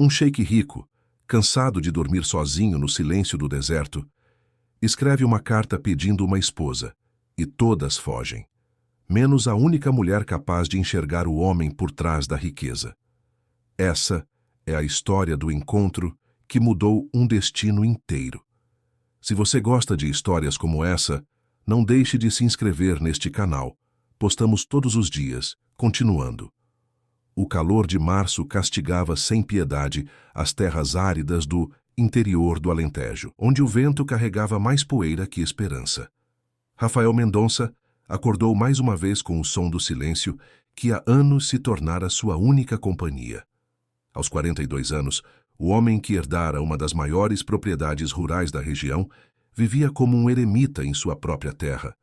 Um sheik rico, cansado de dormir sozinho no silêncio do deserto, escreve uma carta pedindo uma esposa, e todas fogem, menos a única mulher capaz de enxergar o homem por trás da riqueza. Essa é a história do encontro que mudou um destino inteiro. Se você gosta de histórias como essa, não deixe de se inscrever neste canal. Postamos todos os dias, continuando. O calor de março castigava sem piedade as terras áridas do interior do Alentejo, onde o vento carregava mais poeira que esperança. Rafael Mendonça acordou mais uma vez com o som do silêncio que há anos se tornara sua única companhia. Aos 42 anos, o homem que herdara uma das maiores propriedades rurais da região vivia como um eremita em sua própria terra.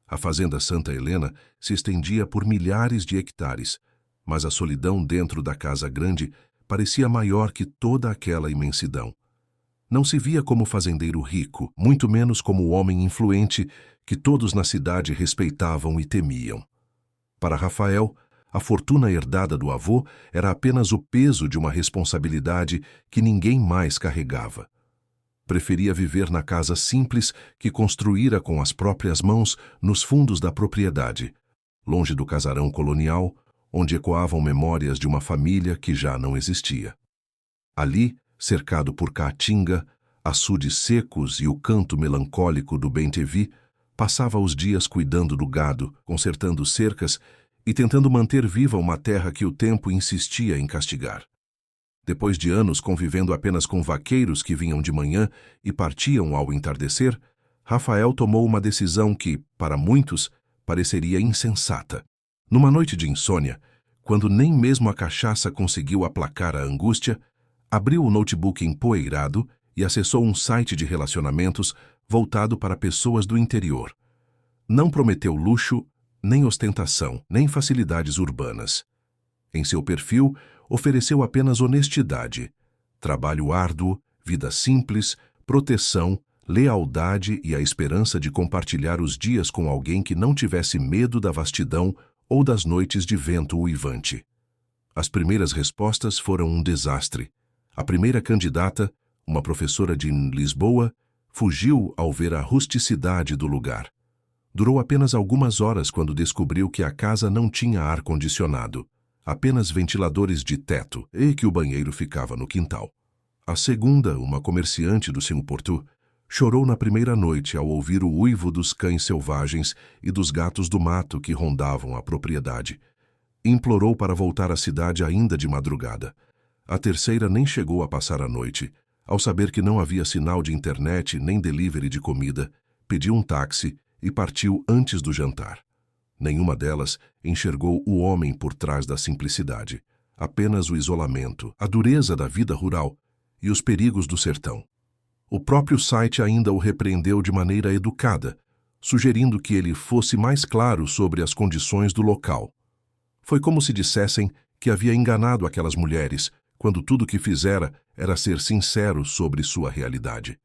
A fazenda Santa Helena se estendia por milhares de hectares, mas a solidão dentro da casa grande parecia maior que toda aquela imensidão. Não se via como fazendeiro rico, muito menos como o homem influente que todos na cidade respeitavam e temiam. Para Rafael, a fortuna herdada do avô era apenas o peso de uma responsabilidade que ninguém mais carregava. Preferia viver na casa simples que construíra com as próprias mãos nos fundos da propriedade, longe do casarão colonial, onde ecoavam memórias de uma família que já não existia. Ali, cercado por caatinga, açudes secos e o canto melancólico do bem-te-vi, passava os dias cuidando do gado, consertando cercas e tentando manter viva uma terra que o tempo insistia em castigar. Depois de anos convivendo apenas com vaqueiros que vinham de manhã e partiam ao entardecer, Rafael tomou uma decisão que, para muitos, pareceria insensata. Numa noite de insônia, quando nem mesmo a cachaça conseguiu aplacar a angústia, abriu o notebook empoeirado e acessou um site de relacionamentos voltado para pessoas do interior. Não prometeu luxo, nem ostentação, nem facilidades urbanas. Em seu perfil, ofereceu apenas honestidade, trabalho árduo, vida simples, proteção, lealdade e a esperança de compartilhar os dias com alguém que não tivesse medo da vastidão ou das noites de vento uivante. As primeiras respostas foram um desastre. A primeira candidata, uma professora de Lisboa, fugiu ao ver a rusticidade do lugar. Durou apenas algumas horas quando descobriu que a casa não tinha ar-condicionado, apenas ventiladores de teto e que o banheiro ficava no quintal. A segunda, uma comerciante do Porto, chorou na primeira noite ao ouvir o uivo dos cães selvagens e dos gatos do mato que rondavam a propriedade. Implorou para voltar à cidade ainda de madrugada. A terceira nem chegou a passar a noite. Ao saber que não havia sinal de internet nem delivery de comida, pediu um táxi e partiu antes do jantar. Nenhuma delas enxergou o homem por trás da simplicidade, apenas o isolamento, a dureza da vida rural e os perigos do sertão. O próprio site ainda o repreendeu de maneira educada, sugerindo que ele fosse mais claro sobre as condições do local. Foi como se dissessem que havia enganado aquelas mulheres, quando tudo o que fizera era ser sincero sobre sua realidade.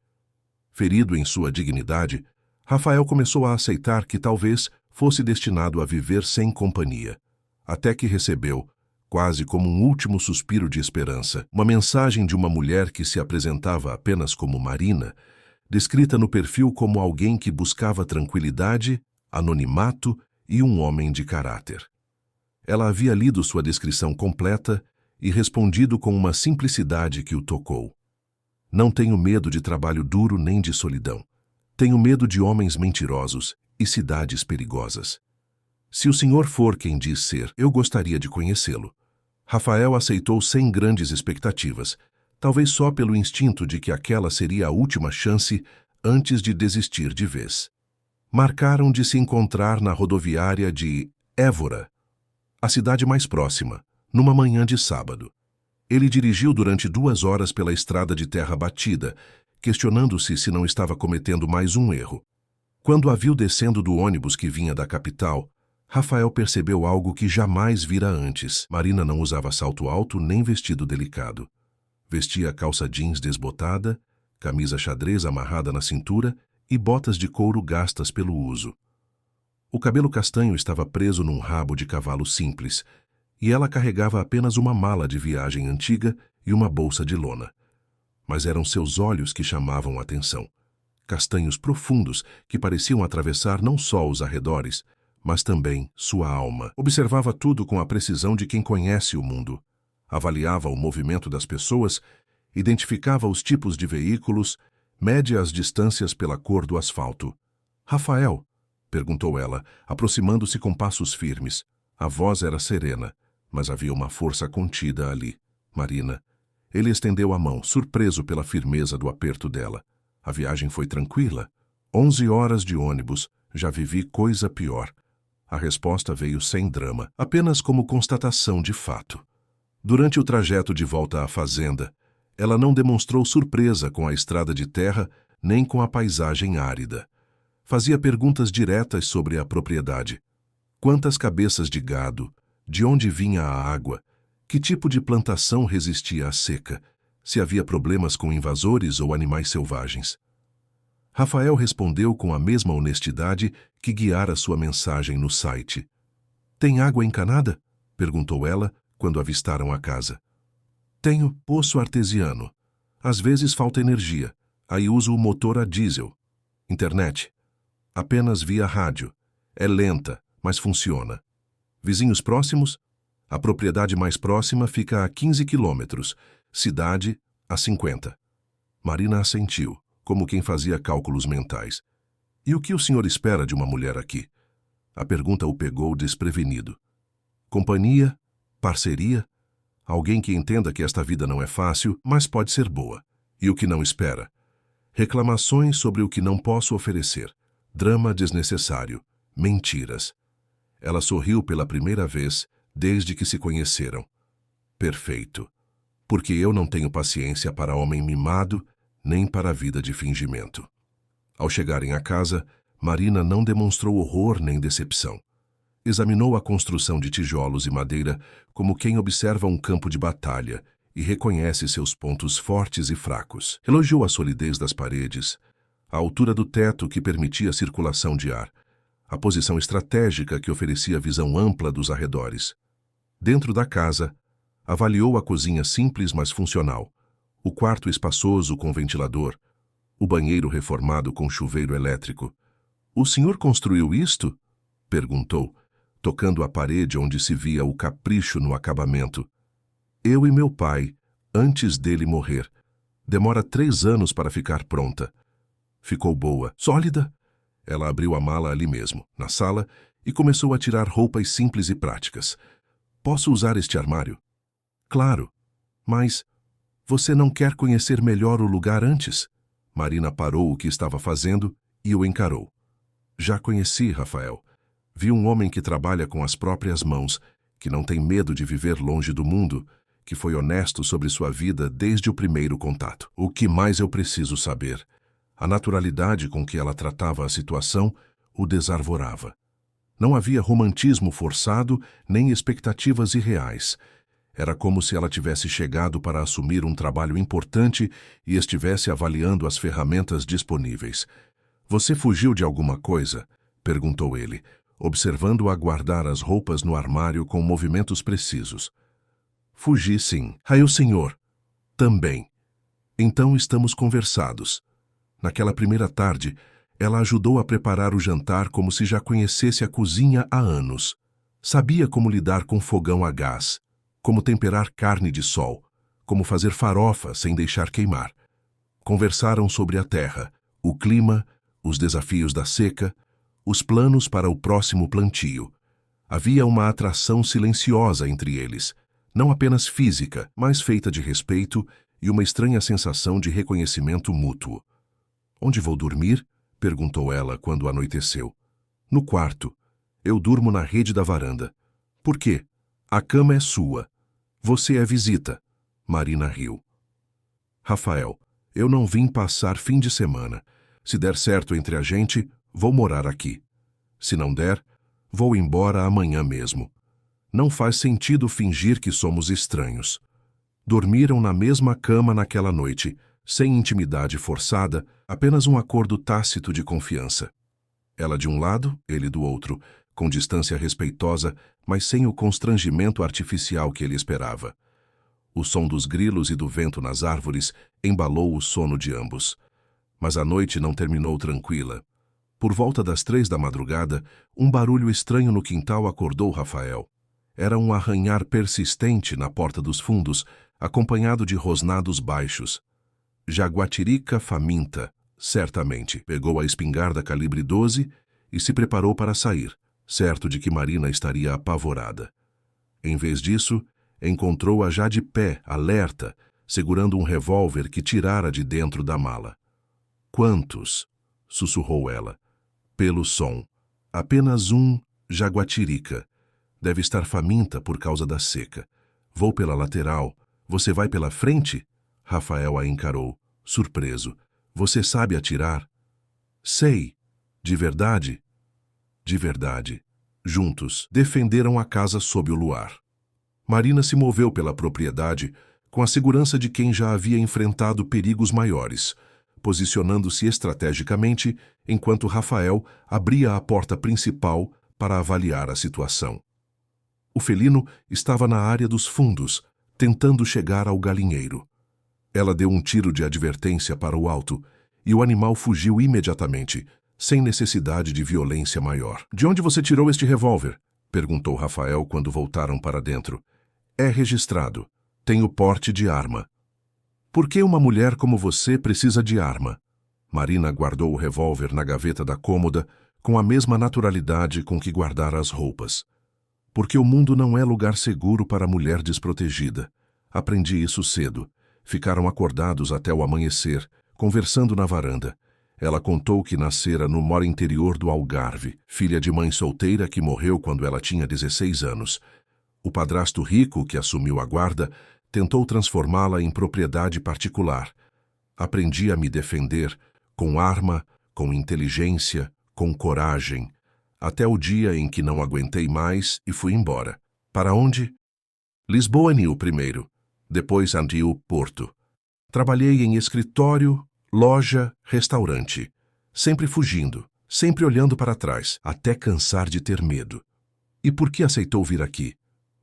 Ferido em sua dignidade, Rafael começou a aceitar que talvez fosse destinado a viver sem companhia, até que recebeu, quase como um último suspiro de esperança, uma mensagem de uma mulher que se apresentava apenas como Marina, descrita no perfil como alguém que buscava tranquilidade, anonimato e um homem de caráter. Ela havia lido sua descrição completa e respondido com uma simplicidade que o tocou. Não tenho medo de trabalho duro nem de solidão. Tenho medo de homens mentirosos e cidades perigosas. Se o senhor for quem diz ser, eu gostaria de conhecê-lo. Rafael aceitou sem grandes expectativas, talvez só pelo instinto de que aquela seria a última chance antes de desistir de vez. Marcaram de se encontrar na rodoviária de Évora, a cidade mais próxima, numa manhã de sábado. Ele dirigiu durante 2 horas pela estrada de terra batida, questionando-se se não estava cometendo mais um erro. Quando a viu descendo do ônibus que vinha da capital, Rafael percebeu algo que jamais vira antes. Marina não usava salto alto nem vestido delicado. Vestia calça jeans desbotada, camisa xadrez amarrada na cintura e botas de couro gastas pelo uso. O cabelo castanho estava preso num rabo de cavalo simples, e ela carregava apenas uma mala de viagem antiga e uma bolsa de lona. Mas eram seus olhos que chamavam a atenção. Castanhos profundos que pareciam atravessar não só os arredores, mas também sua alma. Observava tudo com a precisão de quem conhece o mundo. Avaliava o movimento das pessoas, identificava os tipos de veículos, mede as distâncias pela cor do asfalto. "Rafael?", perguntou ela, aproximando-se com passos firmes. A voz era serena, mas havia uma força contida ali. "Marina." Ele estendeu a mão, surpreso pela firmeza do aperto dela. A viagem foi tranquila. 11 horas de ônibus. Já vivi coisa pior. A resposta veio sem drama, apenas como constatação de fato. Durante o trajeto de volta à fazenda, ela não demonstrou surpresa com a estrada de terra nem com a paisagem árida. Fazia perguntas diretas sobre a propriedade. Quantas cabeças de gado? De onde vinha a água? Que tipo de plantação resistia à seca? Se havia problemas com invasores ou animais selvagens? Rafael respondeu com a mesma honestidade que guiara sua mensagem no site. "Tem água encanada?", perguntou ela quando avistaram a casa. "Tenho poço artesiano. Às vezes falta energia. Aí uso o motor a diesel. Internet? Apenas via rádio. É lenta, mas funciona. Vizinhos próximos? A propriedade mais próxima fica a 15 quilômetros, cidade a 50. Marina assentiu, como quem fazia cálculos mentais. "E o que o senhor espera de uma mulher aqui?" A pergunta o pegou desprevenido. "Companhia? Parceria? Alguém que entenda que esta vida não é fácil, mas pode ser boa. E o que não espera? Reclamações sobre o que não posso oferecer. Drama desnecessário. Mentiras." Ela sorriu pela primeira vez desde que se conheceram. "Perfeito. Porque eu não tenho paciência para homem mimado, nem para a vida de fingimento." Ao chegarem à casa, Marina não demonstrou horror nem decepção. Examinou a construção de tijolos e madeira como quem observa um campo de batalha e reconhece seus pontos fortes e fracos. Elogiou a solidez das paredes, a altura do teto que permitia a circulação de ar, a posição estratégica que oferecia visão ampla dos arredores. Dentro da casa, avaliou a cozinha simples mas funcional, o quarto espaçoso com ventilador, o banheiro reformado com chuveiro elétrico. "O senhor construiu isto?", perguntou, tocando a parede onde se via o capricho no acabamento. "Eu e meu pai, antes dele morrer. Demora 3 anos para ficar pronta." Ficou boa, sólida. Ela abriu a mala ali mesmo, na sala, e começou a tirar roupas simples e práticas. "Posso usar este armário?" "Claro. Mas você não quer conhecer melhor o lugar antes?" Marina parou o que estava fazendo e o encarou. "Já conheci, Rafael. Vi um homem que trabalha com as próprias mãos, que não tem medo de viver longe do mundo, que foi honesto sobre sua vida desde o primeiro contato. O que mais eu preciso saber?" A naturalidade com que ela tratava a situação o desarvorava. Não havia romantismo forçado nem expectativas irreais. Era como se ela tivesse chegado para assumir um trabalho importante e estivesse avaliando as ferramentas disponíveis. "Você fugiu de alguma coisa?", perguntou ele, observando-a guardar as roupas no armário com movimentos precisos. "Fugi, sim." "Aí o senhor?" "Também." "Então estamos conversados." Naquela primeira tarde, ela ajudou a preparar o jantar como se já conhecesse a cozinha há anos. Sabia como lidar com fogão a gás, como temperar carne de sol, como fazer farofa sem deixar queimar. Conversaram sobre a terra, o clima, os desafios da seca, os planos para o próximo plantio. Havia uma atração silenciosa entre eles, não apenas física, mas feita de respeito e uma estranha sensação de reconhecimento mútuo. "Onde vou dormir?", perguntou ela quando anoiteceu. "No quarto. Eu durmo na rede da varanda." "Por quê?" "A cama é sua. Você é visita." Marina riu. "Rafael, eu não vim passar fim de semana. Se der certo entre a gente, vou morar aqui. Se não der, vou embora amanhã mesmo. Não faz sentido fingir que somos estranhos." Dormiram na mesma cama naquela noite, sem intimidade forçada, apenas um acordo tácito de confiança. Ela de um lado, ele do outro, com distância respeitosa, mas sem o constrangimento artificial que ele esperava. O som dos grilos e do vento nas árvores embalou o sono de ambos. Mas a noite não terminou tranquila. Por volta das 3 da madrugada, um barulho estranho no quintal acordou Rafael. Era um arranhar persistente na porta dos fundos, acompanhado de rosnados baixos. Jaguatirica faminta, certamente. Pegou a espingarda calibre 12 e se preparou para sair, certo de que Marina estaria apavorada. Em vez disso, encontrou-a já de pé, alerta, segurando um revólver que tirara de dentro da mala. "Quantos?" sussurrou ela. "Pelo som. Apenas um jaguatirica. Deve estar faminta por causa da seca. Vou pela lateral. Você vai pela frente?" Rafael a encarou, surpreso. "Você sabe atirar?" "Sei. De verdade?" "De verdade." Juntos, defenderam a casa sob o luar. Marina se moveu pela propriedade com a segurança de quem já havia enfrentado perigos maiores, posicionando-se estrategicamente enquanto Rafael abria a porta principal para avaliar a situação. O felino estava na área dos fundos, tentando chegar ao galinheiro. Ela deu um tiro de advertência para o alto e o animal fugiu imediatamente, sem necessidade de violência maior. "De onde você tirou este revólver?" perguntou Rafael quando voltaram para dentro. "É registrado. Tem o porte de arma." "Por que uma mulher como você precisa de arma?" Marina guardou o revólver na gaveta da cômoda com a mesma naturalidade com que guardara as roupas. "Porque o mundo não é lugar seguro para a mulher desprotegida. Aprendi isso cedo. Ficaram acordados até o amanhecer, conversando na varanda. Ela contou que nascera no mor interior do Algarve, filha de mãe solteira que morreu quando ela tinha 16 anos. O padrasto rico, que assumiu a guarda, tentou transformá-la em propriedade particular. Aprendi a me defender, com arma, com inteligência, com coragem, até o dia em que não aguentei mais e fui embora. Para onde? Lisboa Nil primeiro, depois Antil Porto. Trabalhei em escritório, loja, restaurante. Sempre fugindo, sempre olhando para trás, até cansar de ter medo. E por que aceitou vir aqui?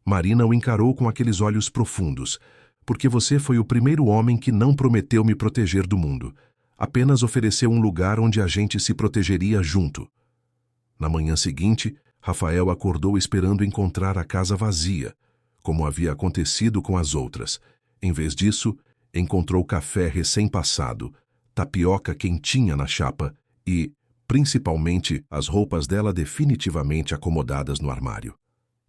Marina o encarou com aqueles olhos profundos. Porque você foi o primeiro homem que não prometeu me proteger do mundo. Apenas ofereceu um lugar onde a gente se protegeria junto. Na manhã seguinte, Rafael acordou esperando encontrar a casa vazia, como havia acontecido com as outras. Em vez disso, encontrou café recém-passado, tapioca quentinha na chapa e, principalmente, as roupas dela definitivamente acomodadas no armário.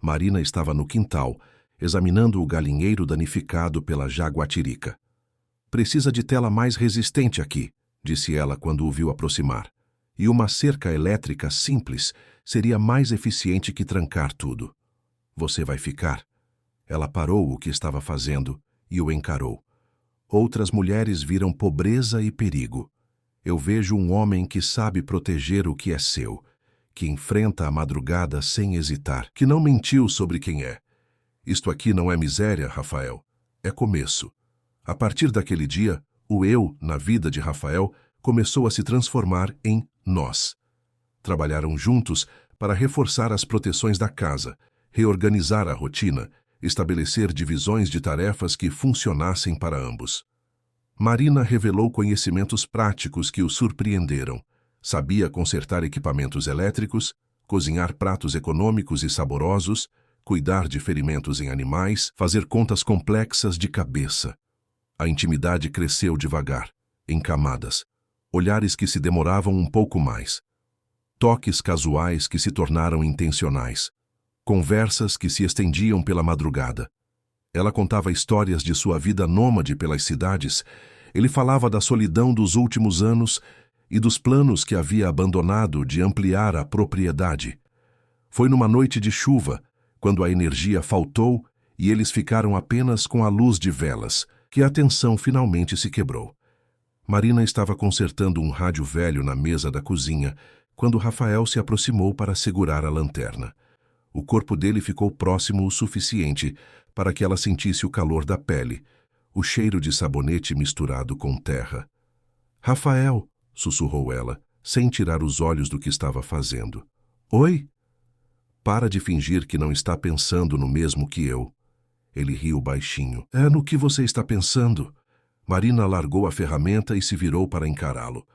Marina estava no quintal, examinando o galinheiro danificado pela jaguatirica. "Precisa de tela mais resistente aqui", disse ela quando o viu aproximar. "E uma cerca elétrica simples seria mais eficiente que trancar tudo. Você vai ficar?" Ela parou o que estava fazendo e o encarou. "Outras mulheres viram pobreza e perigo. Eu vejo um homem que sabe proteger o que é seu, que enfrenta a madrugada sem hesitar, que não mentiu sobre quem é. Isto aqui não é miséria, Rafael. É começo." A partir daquele dia, o eu, na vida de Rafael, começou a se transformar em nós. Trabalharam juntos para reforçar as proteções da casa, reorganizar a rotina, estabelecer divisões de tarefas que funcionassem para ambos. Marina revelou conhecimentos práticos que o surpreenderam. Sabia consertar equipamentos elétricos, cozinhar pratos econômicos e saborosos, cuidar de ferimentos em animais, fazer contas complexas de cabeça. A intimidade cresceu devagar, em camadas, olhares que se demoravam um pouco mais, toques casuais que se tornaram intencionais, conversas que se estendiam pela madrugada. Ela contava histórias de sua vida nômade pelas cidades, ele falava da solidão dos últimos anos e dos planos que havia abandonado de ampliar a propriedade. Foi numa noite de chuva, quando a energia faltou e eles ficaram apenas com a luz de velas, que a tensão finalmente se quebrou. Marina estava consertando um rádio velho na mesa da cozinha, quando Rafael se aproximou para segurar a lanterna. O corpo dele ficou próximo o suficiente para que ela sentisse o calor da pele, o cheiro de sabonete misturado com terra. "Rafael", sussurrou ela, sem tirar os olhos do que estava fazendo. "Oi?" "Para de fingir que não está pensando no mesmo que eu." Ele riu baixinho. É no que você está pensando? Marina largou a ferramenta e se virou para encará-lo.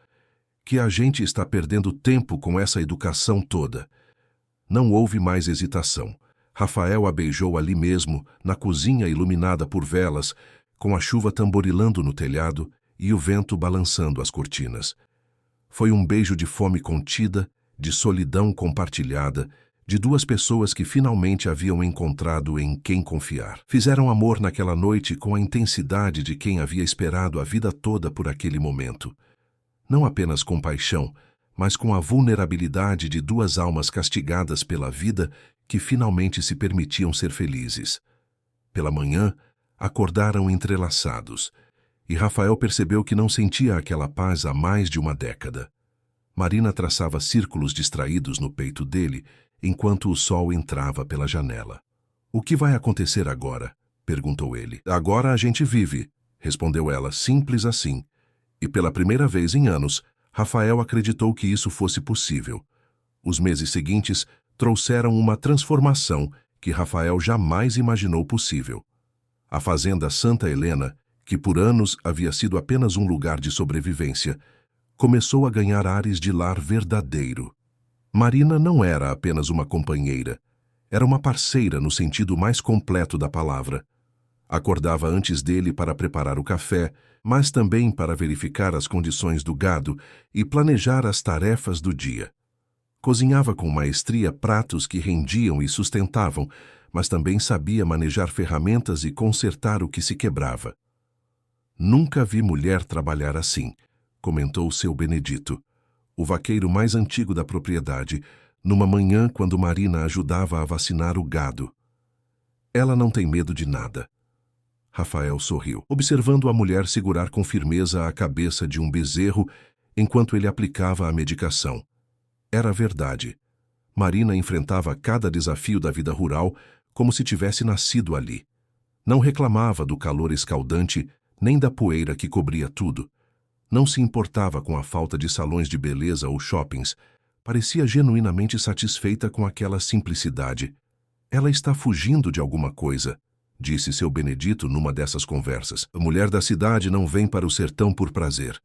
Que a gente está perdendo tempo com essa educação toda. Não houve mais hesitação. Rafael a beijou ali mesmo, na cozinha iluminada por velas, com a chuva tamborilando no telhado e o vento balançando as cortinas. Foi um beijo de fome contida, de solidão compartilhada, de duas pessoas que finalmente haviam encontrado em quem confiar. Fizeram amor naquela noite com a intensidade de quem havia esperado a vida toda por aquele momento. Não apenas com paixão, mas com a vulnerabilidade de duas almas castigadas pela vida que finalmente se permitiam ser felizes. Pela manhã, acordaram entrelaçados, e Rafael percebeu que não sentia aquela paz há mais de uma década. Marina traçava círculos distraídos no peito dele, enquanto o sol entrava pela janela. "O que vai acontecer agora?" perguntou ele. "Agora a gente vive", respondeu ela, simples assim. E pela primeira vez em anos, Rafael acreditou que isso fosse possível. Os meses seguintes trouxeram uma transformação que Rafael jamais imaginou possível. A fazenda Santa Helena, que por anos havia sido apenas um lugar de sobrevivência, começou a ganhar ares de lar verdadeiro. Marina não era apenas uma companheira, era uma parceira no sentido mais completo da palavra. Acordava antes dele para preparar o café, mas também para verificar as condições do gado e planejar as tarefas do dia. Cozinhava com maestria pratos que rendiam e sustentavam, mas também sabia manejar ferramentas e consertar o que se quebrava. "Nunca vi mulher trabalhar assim", comentou seu Benedito, o vaqueiro mais antigo da propriedade, numa manhã quando Marina ajudava a vacinar o gado. "Ela não tem medo de nada." Rafael sorriu, observando a mulher segurar com firmeza a cabeça de um bezerro enquanto ele aplicava a medicação. Era verdade. Marina enfrentava cada desafio da vida rural como se tivesse nascido ali. Não reclamava do calor escaldante nem da poeira que cobria tudo. Não se importava com a falta de salões de beleza ou shoppings. Parecia genuinamente satisfeita com aquela simplicidade. "Ela está fugindo de alguma coisa", disse seu Benedito numa dessas conversas. "A mulher da cidade não vem para o sertão por prazer."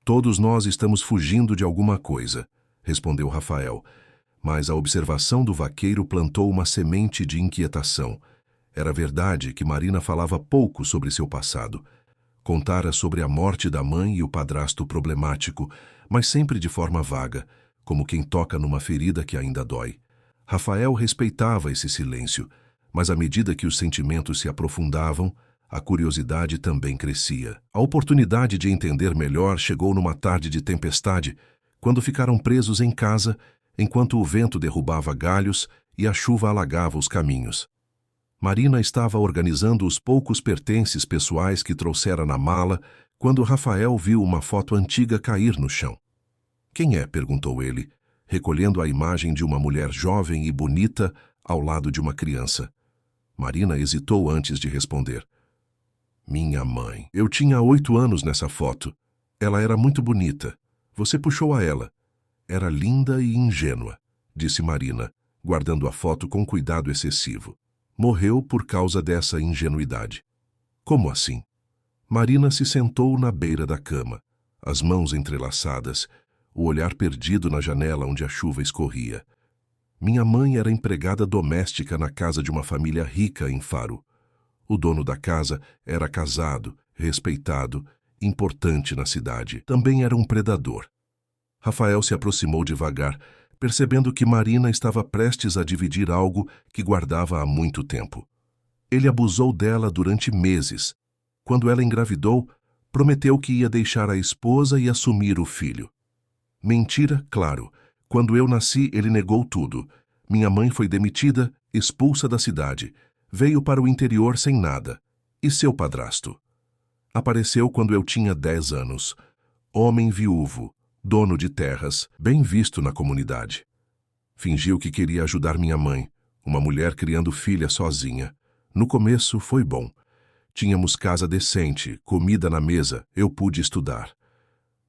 "Todos nós estamos fugindo de alguma coisa", respondeu Rafael. Mas a observação do vaqueiro plantou uma semente de inquietação. Era verdade que Marina falava pouco sobre seu passado. Contara sobre a morte da mãe e o padrasto problemático, mas sempre de forma vaga, como quem toca numa ferida que ainda dói. Rafael respeitava esse silêncio, mas à medida que os sentimentos se aprofundavam, a curiosidade também crescia. A oportunidade de entender melhor chegou numa tarde de tempestade, quando ficaram presos em casa, enquanto o vento derrubava galhos e a chuva alagava os caminhos. Marina estava organizando os poucos pertences pessoais que trouxera na mala, quando Rafael viu uma foto antiga cair no chão. "Quem é?" perguntou ele, recolhendo a imagem de uma mulher jovem e bonita ao lado de uma criança. Marina hesitou antes de responder. "Minha mãe. Eu tinha 8 anos nessa foto. Ela era muito bonita. Você puxou a ela. Era linda e ingênua", disse Marina, guardando a foto com cuidado excessivo. "Morreu por causa dessa ingenuidade." "Como assim?" Marina se sentou na beira da cama, as mãos entrelaçadas, o olhar perdido na janela onde a chuva escorria. "Minha mãe era empregada doméstica na casa de uma família rica em Faro. O dono da casa era casado, respeitado, importante na cidade. Também era um predador." Rafael se aproximou devagar, percebendo que Marina estava prestes a dividir algo que guardava há muito tempo. Ele abusou dela durante meses. Quando ela engravidou, prometeu que ia deixar a esposa e assumir o filho. Mentira, claro. Quando eu nasci, ele negou tudo. Minha mãe foi demitida, expulsa da cidade. Veio para o interior sem nada. E seu padrasto? Apareceu quando eu tinha 10 anos. Homem viúvo, dono de terras, bem visto na comunidade. Fingiu que queria ajudar minha mãe, uma mulher criando filha sozinha. No começo foi bom. Tínhamos casa decente, comida na mesa, eu pude estudar.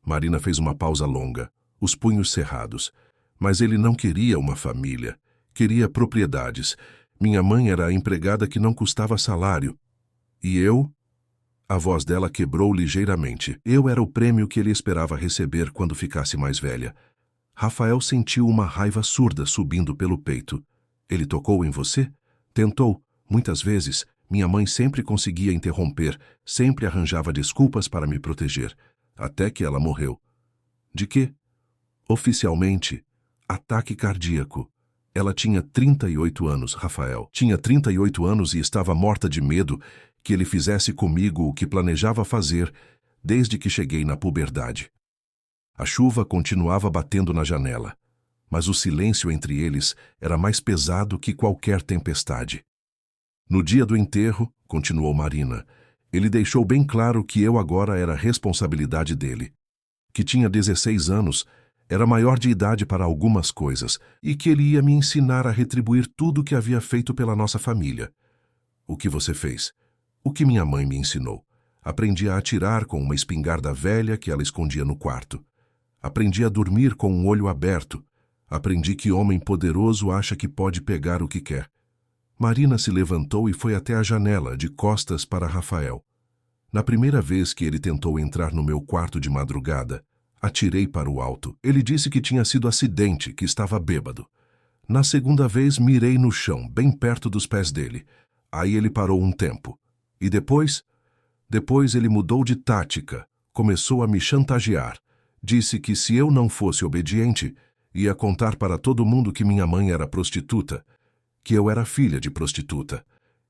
Marina fez uma pausa longa, os punhos cerrados. Mas ele não queria uma família, queria propriedades. Minha mãe era a empregada que não custava salário. E eu? A voz dela quebrou ligeiramente. Eu era o prêmio que ele esperava receber quando ficasse mais velha. Rafael sentiu uma raiva surda subindo pelo peito. Ele tocou em você? Tentou. Muitas vezes, minha mãe sempre conseguia interromper, sempre arranjava desculpas para me proteger. Até que ela morreu. De quê? Oficialmente, ataque cardíaco. Ela tinha 38 anos, Rafael. Tinha 38 anos e estava morta de medo que ele fizesse comigo o que planejava fazer desde que cheguei na puberdade. A chuva continuava batendo na janela, mas o silêncio entre eles era mais pesado que qualquer tempestade. No dia do enterro, continuou Marina, ele deixou bem claro que eu agora era responsabilidade dele, que tinha 16 anos, era maior de idade para algumas coisas e que ele ia me ensinar a retribuir tudo o que havia feito pela nossa família. O que você fez? O que minha mãe me ensinou. Aprendi a atirar com uma espingarda velha que ela escondia no quarto. Aprendi a dormir com um olho aberto. Aprendi que homem poderoso acha que pode pegar o que quer. Marina se levantou e foi até a janela, de costas para Rafael. Na primeira vez que ele tentou entrar no meu quarto de madrugada, atirei para o alto. Ele disse que tinha sido acidente, que estava bêbado. Na segunda vez, mirei no chão, bem perto dos pés dele. Aí ele parou um tempo. E depois? Depois ele mudou de tática, começou a me chantagear. Disse que se eu não fosse obediente, ia contar para todo mundo que minha mãe era prostituta, que eu era filha de prostituta,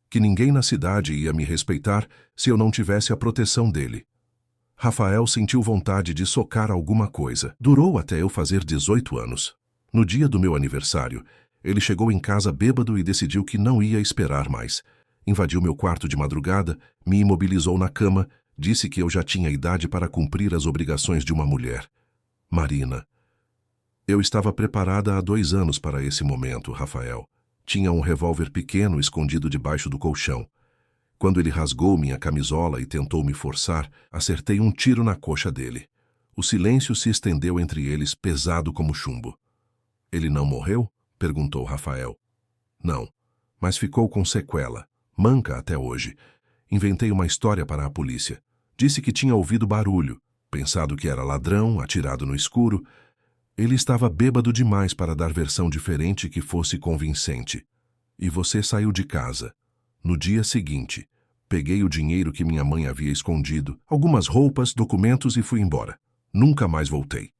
que ninguém na cidade ia me respeitar se eu não tivesse a proteção dele. Rafael sentiu vontade de socar alguma coisa. Durou até eu fazer 18 anos. No dia do meu aniversário, ele chegou em casa bêbado e decidiu que não ia esperar mais. Invadiu meu quarto de madrugada, me imobilizou na cama, disse que eu já tinha idade para cumprir as obrigações de uma mulher. Marina. Eu estava preparada há 2 anos para esse momento, Rafael. Tinha um revólver pequeno escondido debaixo do colchão. Quando ele rasgou minha camisola e tentou me forçar, acertei um tiro na coxa dele. O silêncio se estendeu entre eles, pesado como chumbo. Ele não morreu? Perguntou Rafael. Não, mas ficou com sequela. Manca até hoje. Inventei uma história para a polícia. Disse que tinha ouvido barulho, pensado que era ladrão, atirado no escuro. Ele estava bêbado demais para dar versão diferente que fosse convincente. E você saiu de casa. No dia seguinte, peguei o dinheiro que minha mãe havia escondido, algumas roupas, documentos e fui embora. Nunca mais voltei.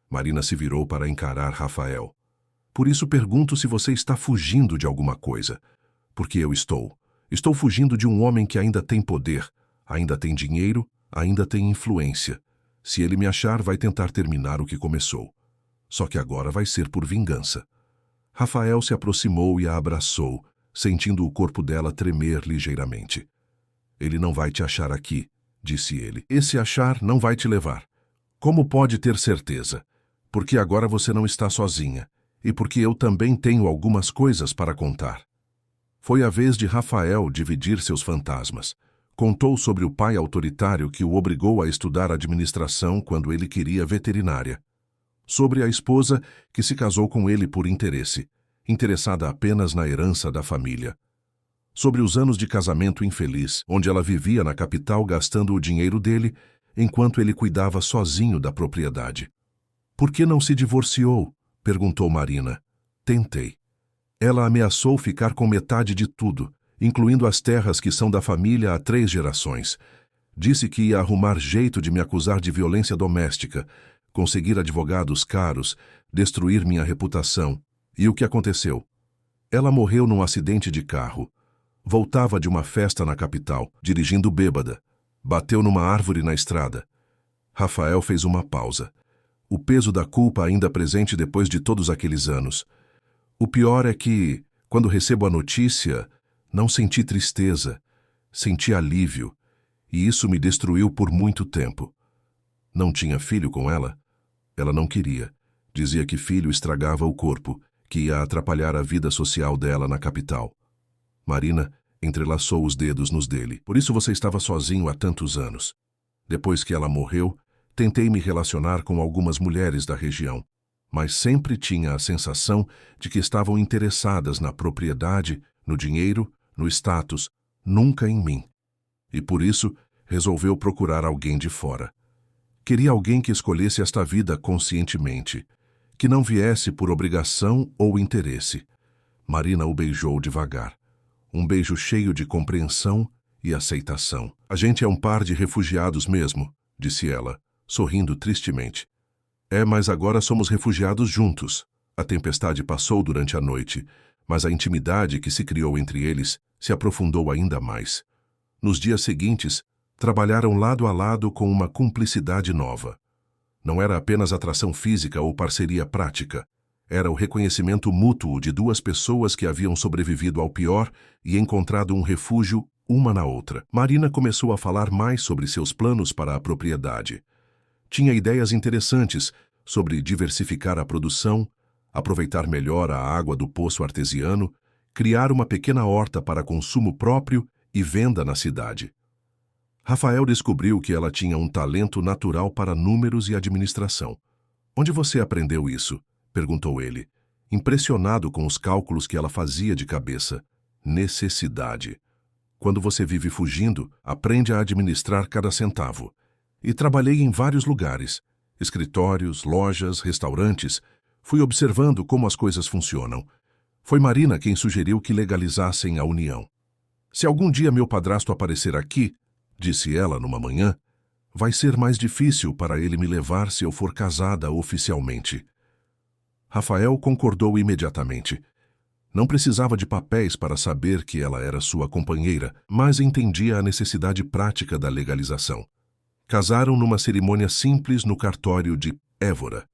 Marina se virou para encarar Rafael. Por isso pergunto se você está fugindo de alguma coisa. Porque eu estou. Estou fugindo de um homem que ainda tem poder, ainda tem dinheiro, ainda tem influência. Se ele me achar, vai tentar terminar o que começou. Só que agora vai ser por vingança. Rafael se aproximou e a abraçou, sentindo o corpo dela tremer ligeiramente. Ele não vai te achar aqui, disse ele. Esse achar não vai te levar. Como pode ter certeza? Porque agora você não está sozinha, e porque eu também tenho algumas coisas para contar. Foi a vez de Rafael dividir seus fantasmas. Contou sobre o pai autoritário que o obrigou a estudar administração quando ele queria veterinária. Sobre a esposa que se casou com ele por interesse, interessada apenas na herança da família. Sobre os anos de casamento infeliz, onde ela vivia na capital gastando o dinheiro dele, enquanto ele cuidava sozinho da propriedade. Por que não se divorciou? Perguntou Marina. Tentei. Ela ameaçou ficar com metade de tudo, incluindo as terras que são da família há 3 gerações. Disse que ia arrumar jeito de me acusar de violência doméstica, conseguir advogados caros, destruir minha reputação. E o que aconteceu? Ela morreu num acidente de carro. Voltava de uma festa na capital, dirigindo bêbada. Bateu numa árvore na estrada. Rafael fez uma pausa. O peso da culpa ainda presente depois de todos aqueles anos. O pior é que, quando recebo a notícia, não senti tristeza, senti alívio, e isso me destruiu por muito tempo. Não tinha filho com ela? Ela não queria. Dizia que filho estragava o corpo, que ia atrapalhar a vida social dela na capital. Marina entrelaçou os dedos nos dele. Por isso você estava sozinho há tantos anos. Depois que ela morreu, tentei me relacionar com algumas mulheres da região, mas sempre tinha a sensação de que estavam interessadas na propriedade, no dinheiro, no status, nunca em mim. E por isso, resolveu procurar alguém de fora. Queria alguém que escolhesse esta vida conscientemente, que não viesse por obrigação ou interesse. Marina o beijou devagar. Um beijo cheio de compreensão e aceitação. A gente é um par de refugiados mesmo, disse ela, sorrindo tristemente. É, mas agora somos refugiados juntos. A tempestade passou durante a noite, mas a intimidade que se criou entre eles se aprofundou ainda mais. Nos dias seguintes, trabalharam lado a lado com uma cumplicidade nova. Não era apenas atração física ou parceria prática. Era o reconhecimento mútuo de duas pessoas que haviam sobrevivido ao pior e encontrado um refúgio uma na outra. Marina começou a falar mais sobre seus planos para a propriedade. Tinha ideias interessantes sobre diversificar a produção, aproveitar melhor a água do poço artesiano, criar uma pequena horta para consumo próprio e venda na cidade. Rafael descobriu que ela tinha um talento natural para números e administração. Onde você aprendeu isso? Perguntou ele, impressionado com os cálculos que ela fazia de cabeça. Necessidade. Quando você vive fugindo, aprende a administrar cada centavo. E trabalhei em vários lugares, escritórios, lojas, restaurantes. Fui observando como as coisas funcionam. Foi Marina quem sugeriu que legalizassem a união. Se algum dia meu padrasto aparecer aqui, disse ela numa manhã, vai ser mais difícil para ele me levar se eu for casada oficialmente. Rafael concordou imediatamente. Não precisava de papéis para saber que ela era sua companheira, mas entendia a necessidade prática da legalização. Casaram numa cerimônia simples no cartório de Évora,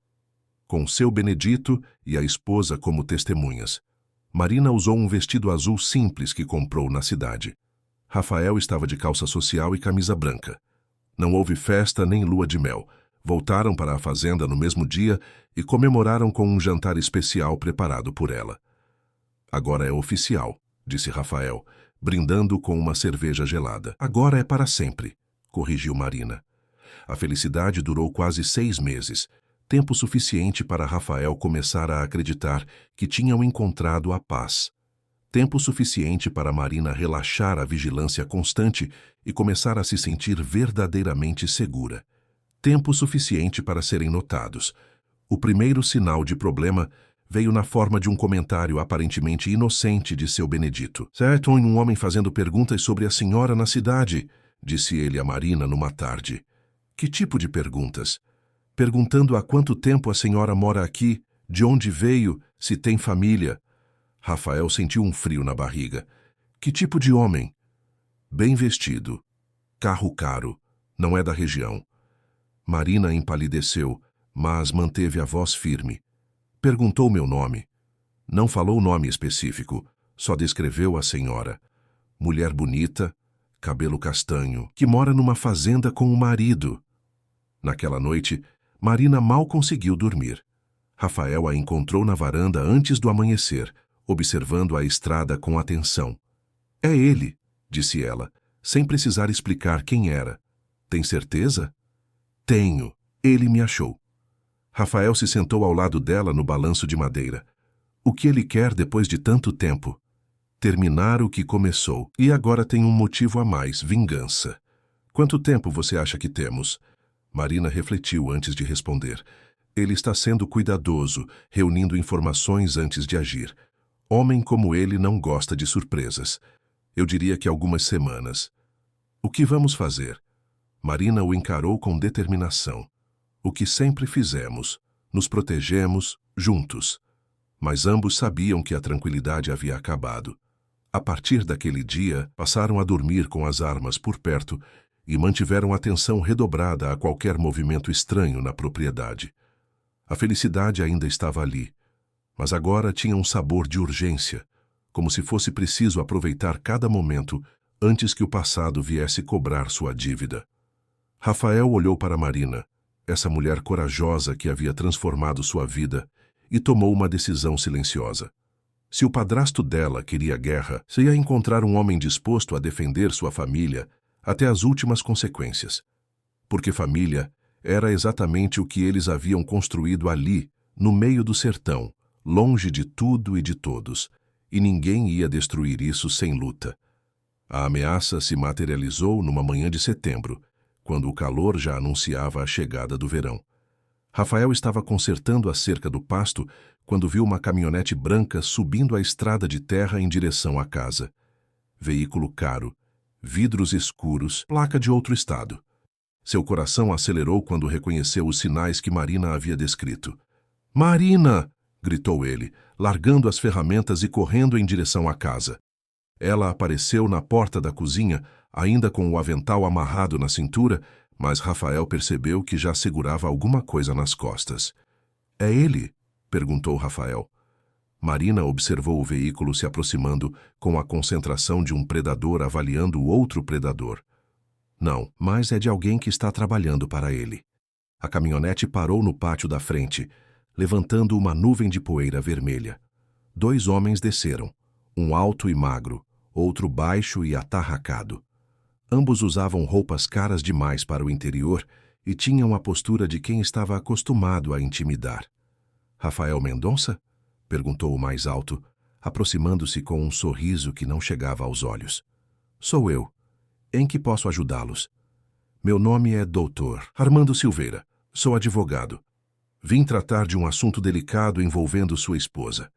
com seu Benedito e a esposa como testemunhas. Marina usou um vestido azul simples que comprou na cidade. Rafael estava de calça social e camisa branca. Não houve festa nem lua de mel. Voltaram para a fazenda no mesmo dia e comemoraram com um jantar especial preparado por ela. Agora é oficial, disse Rafael, brindando com uma cerveja gelada. Agora é para sempre, corrigiu Marina. A felicidade durou quase 6 meses, tempo suficiente para Rafael começar a acreditar que tinham encontrado a paz. Tempo suficiente para Marina relaxar a vigilância constante e começar a se sentir verdadeiramente segura. Tempo suficiente para serem notados. O primeiro sinal de problema veio na forma de um comentário aparentemente inocente de seu Benedito. Certo, um homem fazendo perguntas sobre a senhora na cidade, disse ele a Marina numa tarde. Que tipo de perguntas? Perguntando há quanto tempo a senhora mora aqui, de onde veio, se tem família. Rafael sentiu um frio na barriga. Que tipo de homem? Bem vestido. Carro caro. Não é da região. Marina empalideceu, mas manteve a voz firme. Perguntou meu nome. Não falou nome específico, só descreveu a senhora. Mulher bonita, cabelo castanho, que mora numa fazenda com o marido. Naquela noite, Marina mal conseguiu dormir. Rafael a encontrou na varanda antes do amanhecer, observando a estrada com atenção. É ele, disse ela, sem precisar explicar quem era. Tem certeza? Tenho. Ele me achou. Rafael se sentou ao lado dela no balanço de madeira. O que ele quer depois de tanto tempo? Terminar o que começou. E agora tem um motivo a mais, vingança. Quanto tempo você acha que temos? Marina refletiu antes de responder. Ele está sendo cuidadoso, reunindo informações antes de agir. Homem como ele não gosta de surpresas. Eu diria que algumas semanas. O que vamos fazer? Marina o encarou com determinação. O que sempre fizemos. Nos protegemos, juntos. Mas ambos sabiam que a tranquilidade havia acabado. A partir daquele dia, passaram a dormir com as armas por perto e mantiveram atenção redobrada a qualquer movimento estranho na propriedade. A felicidade ainda estava ali, mas agora tinha um sabor de urgência, como se fosse preciso aproveitar cada momento antes que o passado viesse cobrar sua dívida. Rafael olhou para Marina, essa mulher corajosa que havia transformado sua vida, e tomou uma decisão silenciosa. Se o padrasto dela queria guerra, se ia encontrar um homem disposto a defender sua família até as últimas consequências. Porque família era exatamente o que eles haviam construído ali, no meio do sertão, longe de tudo e de todos, e ninguém ia destruir isso sem luta. A ameaça se materializou numa manhã de setembro, quando o calor já anunciava a chegada do verão. Rafael estava consertando a cerca do pasto quando viu uma caminhonete branca subindo a estrada de terra em direção à casa. Veículo caro, vidros escuros, placa de outro estado. Seu coração acelerou quando reconheceu os sinais que Marina havia descrito. "Marina!" gritou ele, largando as ferramentas e correndo em direção à casa. Ela apareceu na porta da cozinha, ainda com o avental amarrado na cintura, mas Rafael percebeu que já segurava alguma coisa nas costas. "É ele?" perguntou Rafael. Marina observou o veículo se aproximando com a concentração de um predador avaliando o outro predador. "Não, mas é de alguém que está trabalhando para ele." A caminhonete parou no pátio da frente, levantando uma nuvem de poeira vermelha. 2 homens desceram, um alto e magro, outro baixo e atarracado. Ambos usavam roupas caras demais para o interior e tinham a postura de quem estava acostumado a intimidar. "Rafael Mendonça?" perguntou o mais alto, aproximando-se com um sorriso que não chegava aos olhos. "Sou eu. Em que posso ajudá-los?" "Meu nome é Dr. Armando Silveira. Sou advogado. Vim tratar de um assunto delicado envolvendo sua esposa."